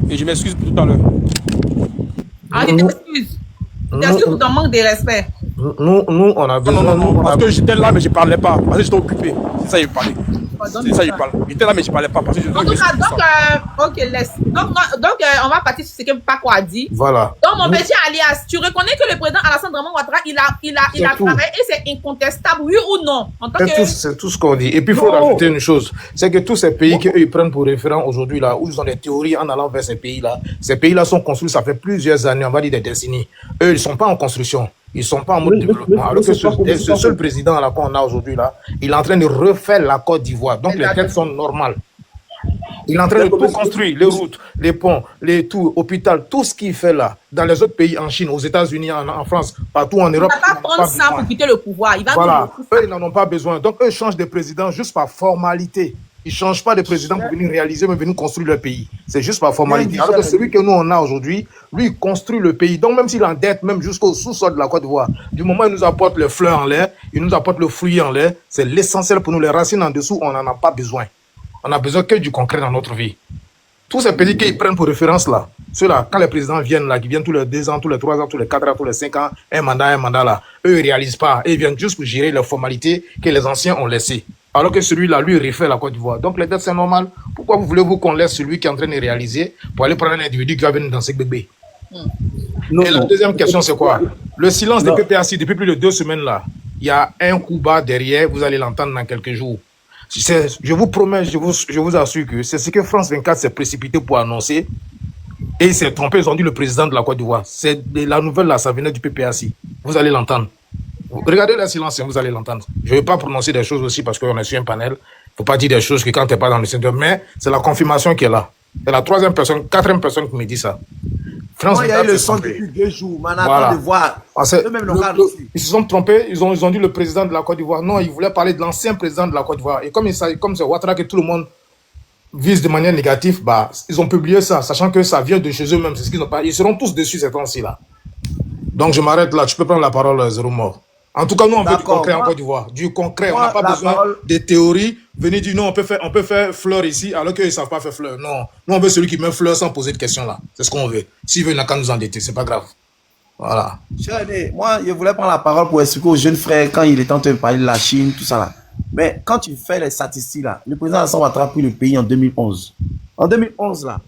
et je m'excuse pour tout à l'heure. Ah, tu t'excuses. T'excuses pour ton manque de respect. Nous, on a besoin... Non, parce que j'étais là, mais je ne parlais pas. Parce que j'étais occupé. C'est ça, je parlais. C'est ça, je parle. J'étais là, mais je ne parlais pas. Parce que en tout cas, ok, laisse. Donc, on va partir sur ce que Paco a dit. Voilà. Donc, mon petit Alias, tu reconnais que le président Alassane Draman Ouattara, il a travaillé et c'est incontestable, oui ou non? C'est tout ce qu'on dit. Et puis, il faut rajouter une chose. C'est que tous ces pays qu'ils prennent pour référent aujourd'hui, là, où ils ont des théories en allant vers ces pays-là sont construits, ça fait plusieurs années, on va dire des décennies. Eux, ils ne sont pas en construction. Ils ne sont pas en mode développement. Alors que ce seul président là qu'on a aujourd'hui, là, il est en train de refaire la Côte d'Ivoire. Donc les têtes sont normales. Il est en train de tout construire, les routes, les ponts, les tours, hôpitaux, tout ce qu'il fait là, dans les autres pays, en Chine, aux États-Unis, en France, partout en Europe. Il ne va pas prendre ça pour quitter le pouvoir. Voilà, eux, ils n'en ont pas besoin. Donc eux changent de président juste par formalité. Ils ne changent pas de président pour venir réaliser, mais venir construire le pays. C'est juste par formalité. Alors que celui que nous, on a aujourd'hui, lui, il construit le pays. Donc, même s'il endette, même jusqu'au sous-sol de la Côte d'Ivoire, du moment où il nous apporte les fleurs en l'air, il nous apporte le fruit en l'air, c'est l'essentiel pour nous. Les racines en dessous, on n'en a pas besoin. On a besoin que du concret dans notre vie. Tous ces pays qu'ils prennent pour référence là, ceux-là, quand les présidents viennent là, qui viennent tous les 2 ans, tous les 3 ans, tous les 4 ans, tous les 5 ans, un mandat là, eux, ils ne réalisent pas. Ils viennent juste pour gérer les formalités que les anciens ont laissées. Alors que celui-là, lui, refait la Côte d'Ivoire. Donc, les dettes, c'est normal. Pourquoi voulez-vous qu'on laisse celui qui est en train de réaliser pour aller prendre un individu qui va venir dans ses bébés? Et la deuxième question, c'est quoi? Le silence des PPAC depuis plus de 2 semaines là. Il y a un coup bas derrière, vous allez l'entendre dans quelques jours. Je vous promets, je vous assure que c'est ce que France 24 s'est précipité pour annoncer. Et il s'est trompé, ils ont dit le président de la Côte d'Ivoire. C'est la nouvelle là, ça venait du PPAC. Vous allez l'entendre. Regardez le silence, vous allez l'entendre. Je ne vais pas prononcer des choses aussi parce qu'on est sur un panel. Il ne faut pas dire des choses que quand tu n'es pas dans le centre. Mais c'est la confirmation qui est là. C'est la 4e personne qui me dit ça. France, il y a eu le son depuis 2 jours. On attend de voir. Ils se sont trompés. Ils ont dit le président de la Côte d'Ivoire. Non, ils voulaient parler de l'ancien président de la Côte d'Ivoire. Et comme c'est Ouattara que tout le monde vise de manière négative, bah, ils ont publié ça, sachant que ça vient de chez eux-mêmes. C'est ce qu'ils n'ont pas. Ils seront tous dessus ces temps-ci là. Donc je m'arrête là. Tu peux prendre la parole, Zéro Mort. En tout cas, nous, on veut du concret en Côte d'Ivoire. Du concret, on n'a pas besoin des théories. Venez dire non, on peut faire fleur ici, alors qu'ils ne savent pas faire fleur. Non, nous, on veut celui qui met fleur sans poser de questions là. C'est ce qu'on veut. S'il veut, il n'a qu'à nous endetter, c'est pas grave. Voilà. Moi, je voulais prendre la parole pour expliquer aux jeunes frères quand il est en train de parler de la Chine, tout ça là. Mais quand tu fais les statistiques là, le président Alassane Ouattara a pris le pays en 2011. En 2011 là,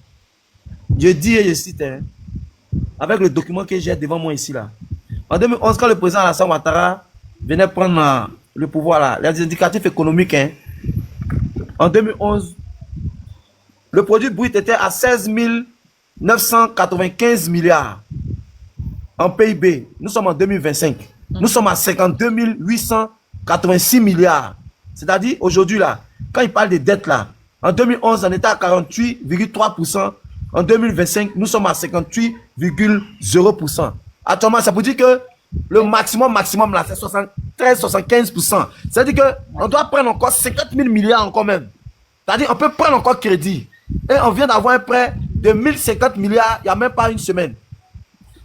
je dis et je cite, hein, avec le document que j'ai devant moi ici là. En 2011, quand le président Alassane Ouattara venait prendre le pouvoir là, les indicatifs économiques, hein, en 2011, le produit brut était à 16 995 milliards en PIB. Nous sommes en 2025. Nous sommes à 52 886 milliards. C'est-à-dire, aujourd'hui là, quand il parle des dettes là, en 2011, on était à 48,3%. En 2025, nous sommes à 58,0%. Actuellement, ça veut dire que le maximum là, c'est 73-75%. C'est-à-dire qu'on doit prendre encore 50 000 milliards encore même. C'est-à-dire qu'on peut prendre encore crédit. Et on vient d'avoir un prêt de 1050 milliards il n'y a même pas une semaine.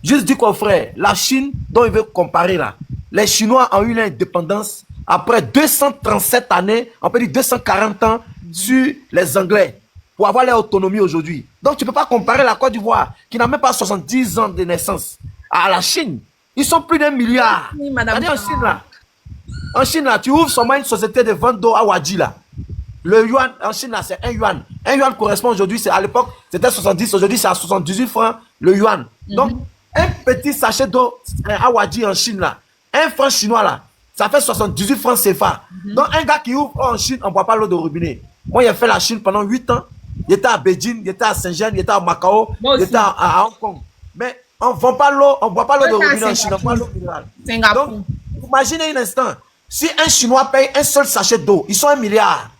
Juste dit qu'on frère, la Chine dont il veut comparer là, les Chinois ont eu l'indépendance après 237 années, on peut dire 240 ans sur les Anglais pour avoir leur autonomie aujourd'hui. Donc tu ne peux pas comparer la Côte d'Ivoire qui n'a même pas 70 ans de naissance à la Chine. Ils sont plus d'1 milliard. Oui, madame. En Chine là, tu ouvres seulement une société de vente d'eau à Wadi là. Le yuan, en Chine là, c'est 1 yuan. 1 yuan correspond aujourd'hui, c'est à l'époque, c'était 70, aujourd'hui c'est à 78 francs le yuan. Donc, un petit sachet d'eau à Wadi en Chine là, 1 franc chinois là, ça fait 78 francs CFA. Donc, un gars qui ouvre en Chine, on ne boit pas l'eau de robinet. Moi, j'ai fait la Chine pendant 8 ans. Il était à Beijing, il était à Shenzhen, il était à Macao, il était à Hong Kong. Mais on ne vend pas l'eau, on ne boit pas l'eau de robinet en Chine, on boit l'eau minérale. Donc, imaginez un instant, si un Chinois paye un seul sachet d'eau, ils sont 1 milliard.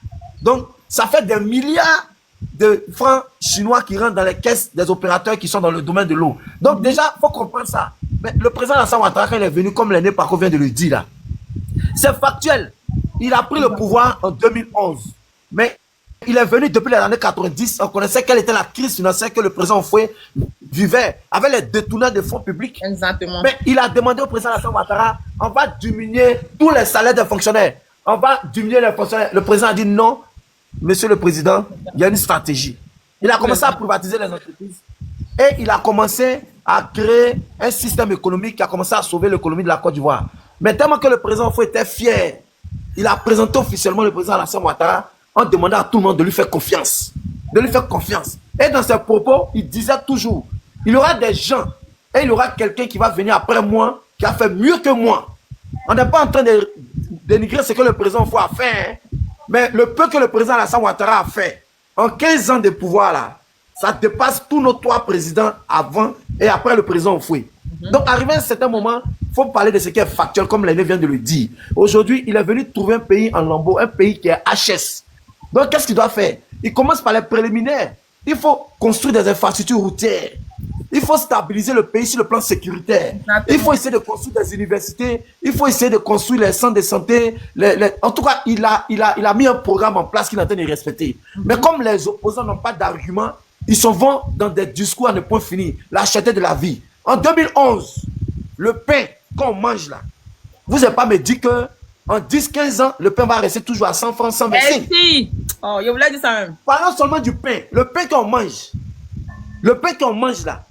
Donc, ça fait des milliards de francs chinois qui rentrent dans les caisses des opérateurs qui sont dans le domaine de l'eau. Donc, déjà, il faut comprendre ça. Mais le président Alassane Ouattara, quand il est venu, comme l'aîné Paco vient de le dire là, c'est factuel. Il a pris le pouvoir en 2011. Mais il est venu depuis les années 90. On connaissait quelle était la crise financière que le président Fouet vivait avec les détourneurs de fonds publics. Exactement. Mais il a demandé au président Alassane Ouattara, on va diminuer tous les salaires des fonctionnaires. On va diminuer les fonctionnaires. Le président a dit non, monsieur le président, il y a une stratégie. Il a commencé à privatiser les entreprises et il a commencé à créer un système économique qui a commencé à sauver l'économie de la Côte d'Ivoire. Mais tellement que le président Faure était fier, il a présenté officiellement le président Alassane Ouattara en demandant à tout le monde de lui faire confiance. De lui faire confiance. Et dans ses propos, il disait toujours, il y aura des gens et il y aura quelqu'un qui va venir après moi, qui a fait mieux que moi. On n'est pas en train de dénigrer ce que le président Faure a fait, hein, mais le peu que le président Alassane Ouattara a fait, en 15 ans de pouvoir là, ça dépasse tous nos 3 présidents avant et après le président Faure. Donc, arrivé à un certain moment, il faut parler de ce qui est factuel, comme l'aîné vient de le dire. Aujourd'hui, il est venu trouver un pays en lambeaux, un pays qui est HS. Donc, qu'est-ce qu'il doit faire? Il commence par les préliminaires. Il faut construire des infrastructures routières. Il faut stabiliser le pays sur le plan sécuritaire. Il faut essayer de construire des universités. Il faut essayer de construire les centres de santé. En tout cas, il a mis un programme en place qu'il est en train de respecter. Mais comme les opposants n'ont pas d'arguments, ils s'en vont dans des discours à ne point fini. La cherté de la vie. En 2011, le pain qu'on mange là, vous n'avez pas me dit que en 10-15 ans, le pain va rester toujours à 100 francs, 125. Si. Oh, je voulais dire ça même. Parlons seulement du pain. Le pain qu'on mange. Le pain qu'on mange là.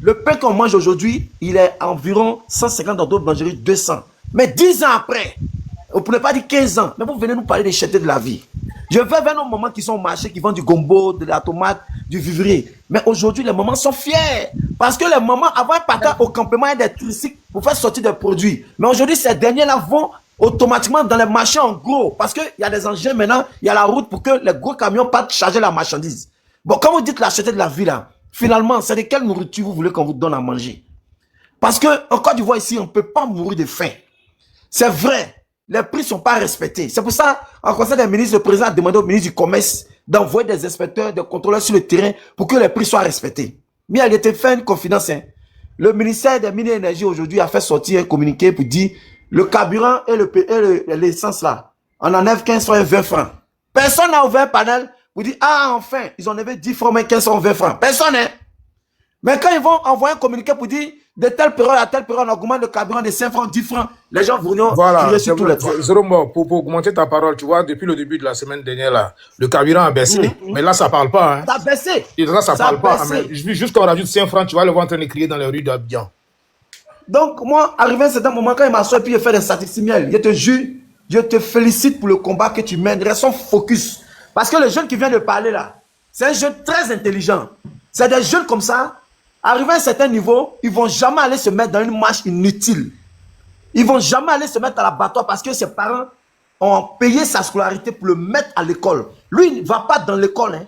Le pain qu'on mange aujourd'hui, il est environ 150 dans d'autres boulangeries, 200. Mais 10 ans après, vous ne pouvez pas dire 15 ans, mais vous venez nous parler des chertés de la vie. Je vais vers nos mamans qui sont au marché, qui vendent du gombo, de la tomate, du vivrier. Mais aujourd'hui, les mamans sont fiers. Parce que les mamans, avant, partaient au campement et des tricycles pour faire sortir des produits. Mais aujourd'hui, ces derniers-là vont automatiquement dans les marchés en gros. Parce qu'il y a des engins maintenant, il y a la route pour que les gros camions partent charger la marchandise. Bon, quand vous dites la cherté de la vie là, finalement, c'est de quelle nourriture vous voulez qu'on vous donne à manger? Parce que en Côte d'Ivoire ici, on ne peut pas mourir de faim. C'est vrai. Les prix ne sont pas respectés. C'est pour ça, en conseil des ministres, le président a demandé au ministre du Commerce d'envoyer des inspecteurs, des contrôleurs sur le terrain pour que les prix soient respectés. Mais il a été fait une confidence. Hein. Le ministère des Mines et Énergie aujourd'hui a fait sortir un communiqué pour dire le carburant et l'essence là, on enlève 15 francs et 20 francs. Personne n'a ouvert un panel pour dire, ah enfin, ils enlevé 10 francs mais 15 francs 20 francs. Personne, hein. Mais quand ils vont envoyer un communiqué pour dire, de telle période à telle période, on augmente le carburant de 5 francs, 10 francs, les gens vont tirer sur tous les toits. Zoromo, pour augmenter ta parole, tu vois, depuis le début de la semaine dernière, là, le carburant a baissé. Mais là, ça ne parle pas. Hein. Ça a baissé. Et là, ça ne parle pas. Mais juste qu'on rajoute 5 francs, tu vas le voir en train de crier dans les rues d'Abidjan. Donc, moi, arrivé à un certain moment, quand il m'assoit et puis il fait des statistiques, je te jure, je te félicite pour le combat que tu mènes. Restons focus. Parce que le jeune qui vient de parler là, c'est un jeune très intelligent. C'est des jeunes comme ça. Arrivé à un certain niveau, ils ne vont jamais aller se mettre dans une marche inutile. Ils ne vont jamais aller se mettre à l'abattoir parce que ses parents ont payé sa scolarité pour le mettre à l'école. Lui, il ne va pas dans l'école. Hein.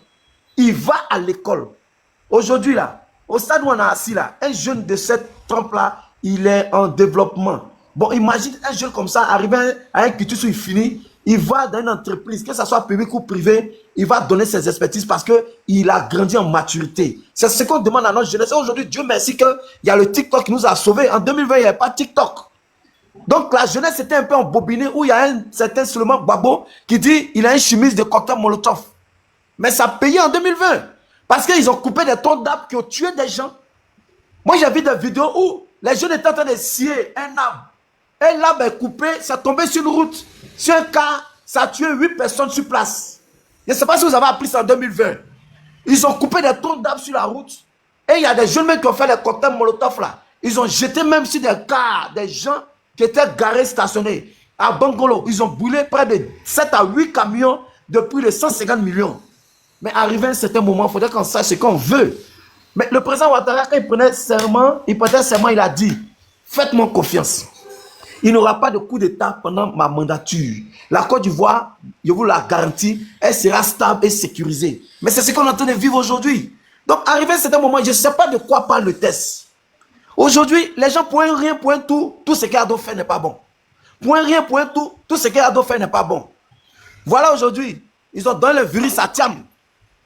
Il va à l'école. Aujourd'hui, là, au stade où on est assis, là, un jeune de cette trempe-là, il est en développement. Bon, imagine un jeune comme ça, arrivé à un cursus où il finit, il va dans une entreprise, que ce soit public ou privé, il va donner ses expertises parce qu'il a grandi en maturité. C'est ce qu'on demande à notre jeunesse. Aujourd'hui, Dieu merci qu'il y a le TikTok qui nous a sauvés. En 2020, il n'y avait pas TikTok. Donc la jeunesse était un peu embobinée où il y a un certain Suleiman Babo qui dit il a un chimiste de cocktail Molotov. Mais ça a payé en 2020 parce qu'ils ont coupé des troncs d'arbres qui ont tué des gens. Moi, j'ai vu des vidéos où les jeunes étaient en train de scier un arbre. Et l'arbre est coupé, ça tombé sur une route. Sur un cas, ça a tué 8 personnes sur place. Je ne sais pas si vous avez appris ça en 2020. Ils ont coupé des troncs d'arbres sur la route. Et il y a des jeunes mecs qui ont fait les cocktails Molotov là. Ils ont jeté même sur des cars, des gens qui étaient garés, stationnés. À Bangolo, ils ont brûlé près de 7 à 8 camions de plus de 150 millions. Mais arrivé à un certain moment, il faudrait qu'on sache ce qu'on veut. Mais le président Ouattara, quand il prenait serment, il a dit, faites-moi confiance. Il n'y aura pas de coup d'État pendant ma mandature. La Côte d'Ivoire, je vous la garantis, elle sera stable et sécurisée. Mais c'est ce qu'on est en train de vivre aujourd'hui. Donc, arrivé à un certain moment, je ne sais pas de quoi parle le test. Aujourd'hui, les gens point rien, point tout ce qu'Ado fait n'est pas bon. Point rien, point tout ce qu'Ado fait n'est pas bon. Voilà aujourd'hui, ils ont donné le virus à Thiam.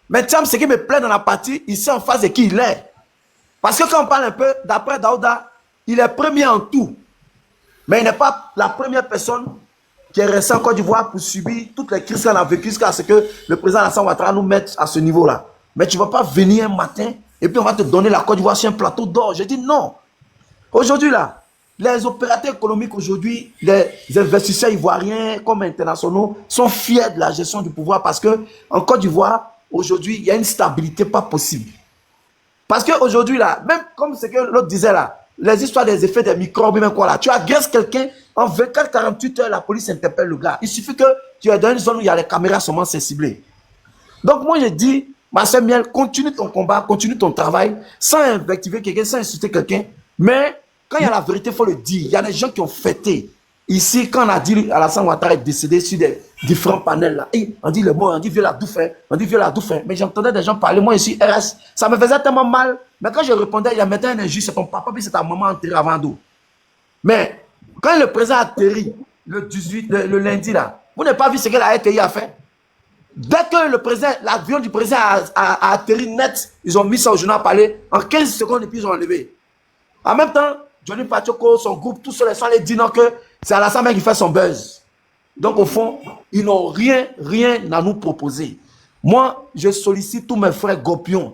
Mais Thiam, ce qui me plaît dans la partie, il sait en face de qui il est. Parce que quand on parle un peu, d'après Daouda, il est premier en tout. Mais il n'est pas la première personne qui est restée en Côte d'Ivoire pour subir toutes les crises qu'on a vécues jusqu'à ce que le président Alassane Ouattara nous mette à ce niveau-là. Mais tu ne vas pas venir un matin et puis on va te donner la Côte d'Ivoire sur un plateau d'or. Je dis non. Aujourd'hui, là, les opérateurs économiques aujourd'hui, les investisseurs ivoiriens comme internationaux sont fiers de la gestion du pouvoir parce que en Côte d'Ivoire, aujourd'hui, il y a une stabilité pas possible. Parce qu'aujourd'hui, là, même comme ce que l'autre disait là, les histoires des effets des microbes, même quoi là, tu agresses quelqu'un, en 24-48 heures, la police interpelle le gars. Il suffit que tu es dans une zone où il y a les caméras seulement ciblées. Donc moi, je dis, ma soeur Miel, continue ton combat, continue ton travail, sans invectiver quelqu'un, sans insulter quelqu'un, mais quand il y a la vérité, il faut le dire. Il y a des gens qui ont fêté. Ici, quand on a dit Alassane Ouattara est décédé sur des différents panels, là, et on dit le mot, on dit vieux la doufain, on dit vieux la doufain. Mais j'entendais des gens parler, moi ici, RS, ça me faisait tellement mal. Mais quand je répondais, il y a maintenant un injuste, c'est ton papa, puis c'est ta maman enterrée avant d'où. Mais quand le président a atterri, le lundi, là, vous n'avez pas vu ce que la RTI a fait? Dès que le président, l'avion du président a atterri net, ils ont mis ça au journal parler, en 15 secondes, et puis ils ont enlevé. En même temps, Johnny Pachoko, son groupe, tous ceux les dit non que c'est Alassane qui fait son buzz. Donc au fond, ils n'ont rien à nous proposer. Moi, je sollicite tous mes frères Gopions.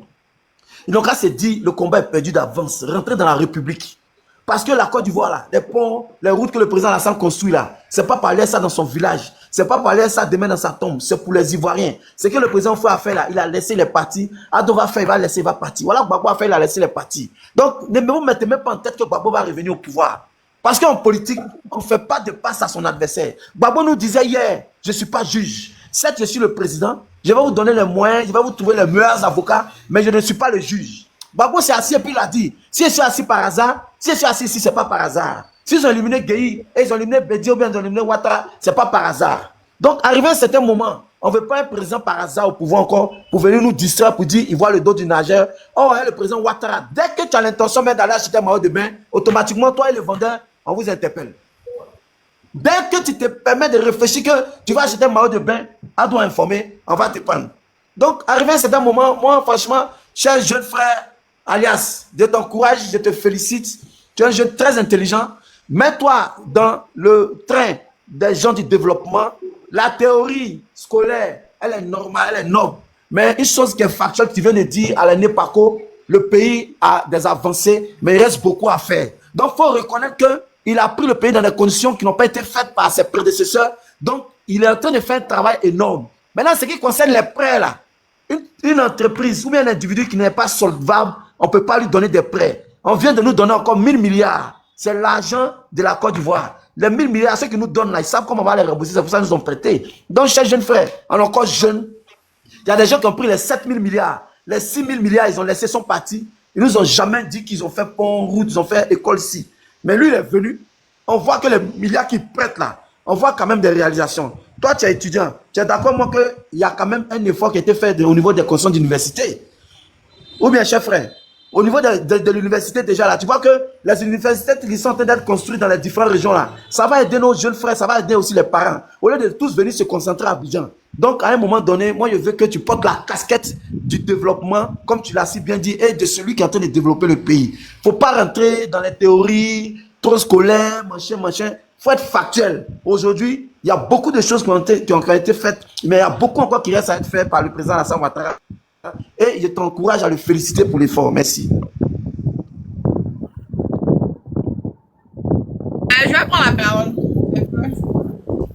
Ils n'ont qu'à se dire, le combat est perdu d'avance. Rentrer dans la République. Parce que la Côte d'Ivoire, là, les ponts, les routes que le président Alassane construit là, c'est pas parler ça dans son village. C'est pas parler ça demain dans sa tombe. C'est pour les Ivoiriens. Ce que le président fait à faire là, il a laissé les partis. Ado va faire, il va laisser, il va partir. Voilà, Gbagbo a fait, il a laissé les partis. Donc, ne vous mettez même pas en tête que Gbagbo va revenir au pouvoir. Parce qu'en politique, on ne fait pas de passe à son adversaire. Gbagbo nous disait hier, je ne suis pas juge. Certes, je suis le président, je vais vous donner les moyens, je vais vous trouver les meilleurs avocats, mais je ne suis pas le juge. Gbagbo s'est assis et puis il a dit, si je suis assis par hasard, si je suis assis ici, ce n'est pas par hasard. S'ils ont éliminé Gueye, et ils ont éliminé Bédi ou bien ils ont éliminé Ouattara, ce n'est pas par hasard. Donc, arrivé à un certain moment, on ne veut pas un président par hasard au pouvoir encore pour venir nous distraire, pour dire, il voit le dos du nageur. Oh, le président Ouattara, dès que tu as l'intention d'aller acheter un maillot de bain, automatiquement, toi et le vendeur, on vous interpelle. Dès que tu te permets de réfléchir que tu vas acheter un maillot de bain, on doit informer, on va te prendre. Donc, arrivé à un certain moment, moi, franchement, cher jeune frère, alias, de ton courage, je te félicite. Tu es un jeune très intelligent. Mets-toi dans le train des gens du développement. La théorie scolaire, elle est normale, elle est noble. Mais une chose qui est factuelle, tu viens de dire à l'année Paco, le pays a des avancées, mais il reste beaucoup à faire. Donc, il faut reconnaître qu'il a pris le pays dans des conditions qui n'ont pas été faites par ses prédécesseurs. Donc, il est en train de faire un travail énorme. Maintenant, ce qui concerne les prêts, là, une entreprise ou bien un individu qui n'est pas solvable, on ne peut pas lui donner des prêts. On vient de nous donner encore 1000 milliards. C'est l'argent de la Côte d'Ivoire. Les 1000 milliards, ceux qui nous donnent là, ils savent comment on va les rembourser. C'est pour ça qu'ils nous ont prêté. Donc, chers jeunes frères, on est encore jeunes. Il y a des gens qui ont pris les 7000 milliards. Les 6000 milliards, ils ont laissé son parti. Ils nous ont jamais dit qu'ils ont fait pont, route, ils ont fait école ici. Mais lui, il est venu. On voit que les milliards qu'il prête là, on voit quand même des réalisations. Toi, tu es étudiant. Tu es d'accord, moi, qu'il y a quand même un effort qui a été fait au niveau des conditions d'université. Ou bien, cher frère, au niveau de l'université déjà là, tu vois que les universités qui sont en train d'être construites dans les différentes régions là, ça va aider nos jeunes frères, ça va aider aussi les parents. Au lieu de tous venir se concentrer à Abidjan. Donc, à un moment donné, moi, je veux que tu portes la casquette du développement, comme tu l'as si bien dit, et de celui qui est en train de développer le pays. Faut pas rentrer dans les théories trop scolaires, machin. Faut être factuel. Aujourd'hui, il y a beaucoup de choses qui ont été faites, mais il y a beaucoup encore qui restent à être fait par le président Alassane Ouattara. Et je t'encourage à le féliciter pour l'effort. Merci. Je vais prendre la parole.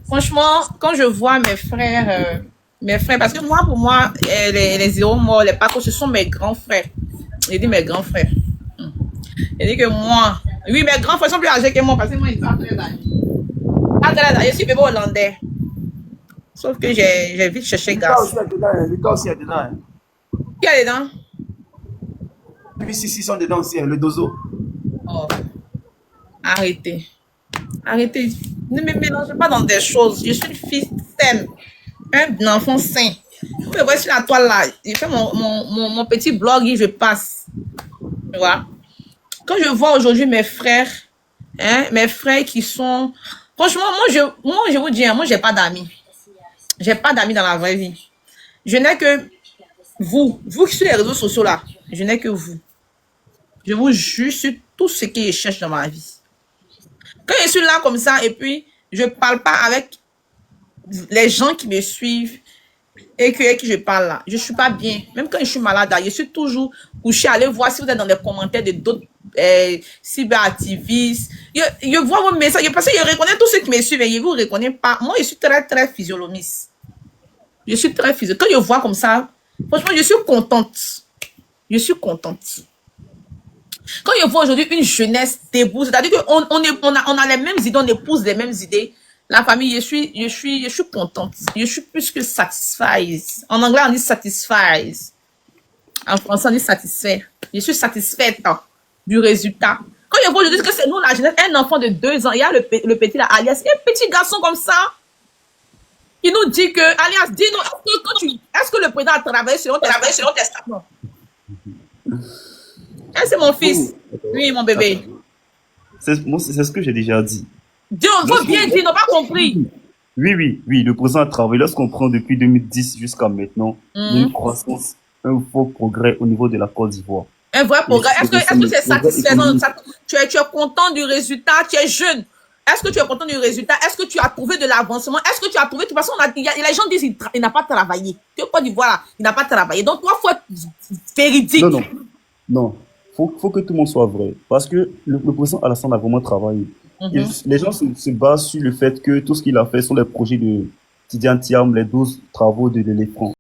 Franchement, quand je vois mes frères, parce que moi, pour moi, les zéros morts, les Paco, ce sont mes grands frères. J'ai dit mes grands frères. J'ai dit que moi, oui, mes grands frères sont plus âgés que moi, parce que moi, ils sont 13 ans. Je suis bébé hollandais. Sauf que j'ai vite cherché garçon. Lucas aussi est dedans. Qui est dedans? Oui, si, ils sont dedans aussi, le dozo. Oh. Arrêtez. Ne me mélangez pas dans des choses. Je suis une fille saine. Un enfant sain. Vous me voyez sur la toile là. J'ai fait mon petit blog et je passe. Tu vois? Quand je vois aujourd'hui mes frères qui sont... Franchement, moi je vous dis, moi j'ai pas d'amis. J'ai pas d'amis dans la vraie vie. Je n'ai que vous qui sur les réseaux sociaux là, je n'ai que vous. Je vous jure sur tout ce que je cherche dans ma vie. Quand je suis là comme ça et puis je parle pas avec les gens qui me suivent, et que je parle là, je suis pas bien. Même quand je suis malade, je suis toujours couché. Allez voir si vous êtes dans les commentaires de d'autres cyberactivistes. Je vois vos messages, parce que je reconnais tous ceux qui me suivent, et je vous reconnais pas. Moi, je suis très physiologiste. Je suis très physique. Quand je vois comme ça, franchement, je suis contente. Je suis contente. Quand je vois aujourd'hui une jeunesse debout, c'est-à-dire qu'on a les mêmes idées, on épouse les mêmes idées. La famille, je suis contente. Je suis plus que satisfied. En anglais, on dit satisfied. En français, on dit satisfait. Je suis satisfaite du résultat. Quand je vois aujourd'hui que c'est nous, la jeunesse, un enfant de 2 ans, il y a le petit là, alias, un petit garçon comme ça, qui nous dit que, alias, dis-nous, est-ce que le président a travaillé selon testament? C'est mon fils. Oui, mon bébé. C'est ce que j'ai déjà dit. Dieu, on veut bien dire, ils n'ont pas compris. Oui, le président a travaillé. Lorsqu'on prend depuis 2010 jusqu'à maintenant, il y a une croissance, un fort progrès au niveau de la Côte d'Ivoire. Un vrai progrès. Est-ce que c'est satisfaisant? Tu es content du résultat? Tu es jeune. Est-ce que tu es content du résultat? Est-ce que tu as trouvé de l'avancement? Est-ce que tu as trouvé... De toute façon, les gens disent qu'il n'a pas travaillé. Tu es Côte d'Ivoire, là, il n'a pas travaillé. Donc, toi, il faut être véridique. Non. Faut que tout le monde soit vrai. Parce que le président Alassane a vraiment travaillé. Les gens se basent sur le fait que tout ce qu'il a fait sont les projets de Tidiane Thiam, les 12 travaux de l'éléphant.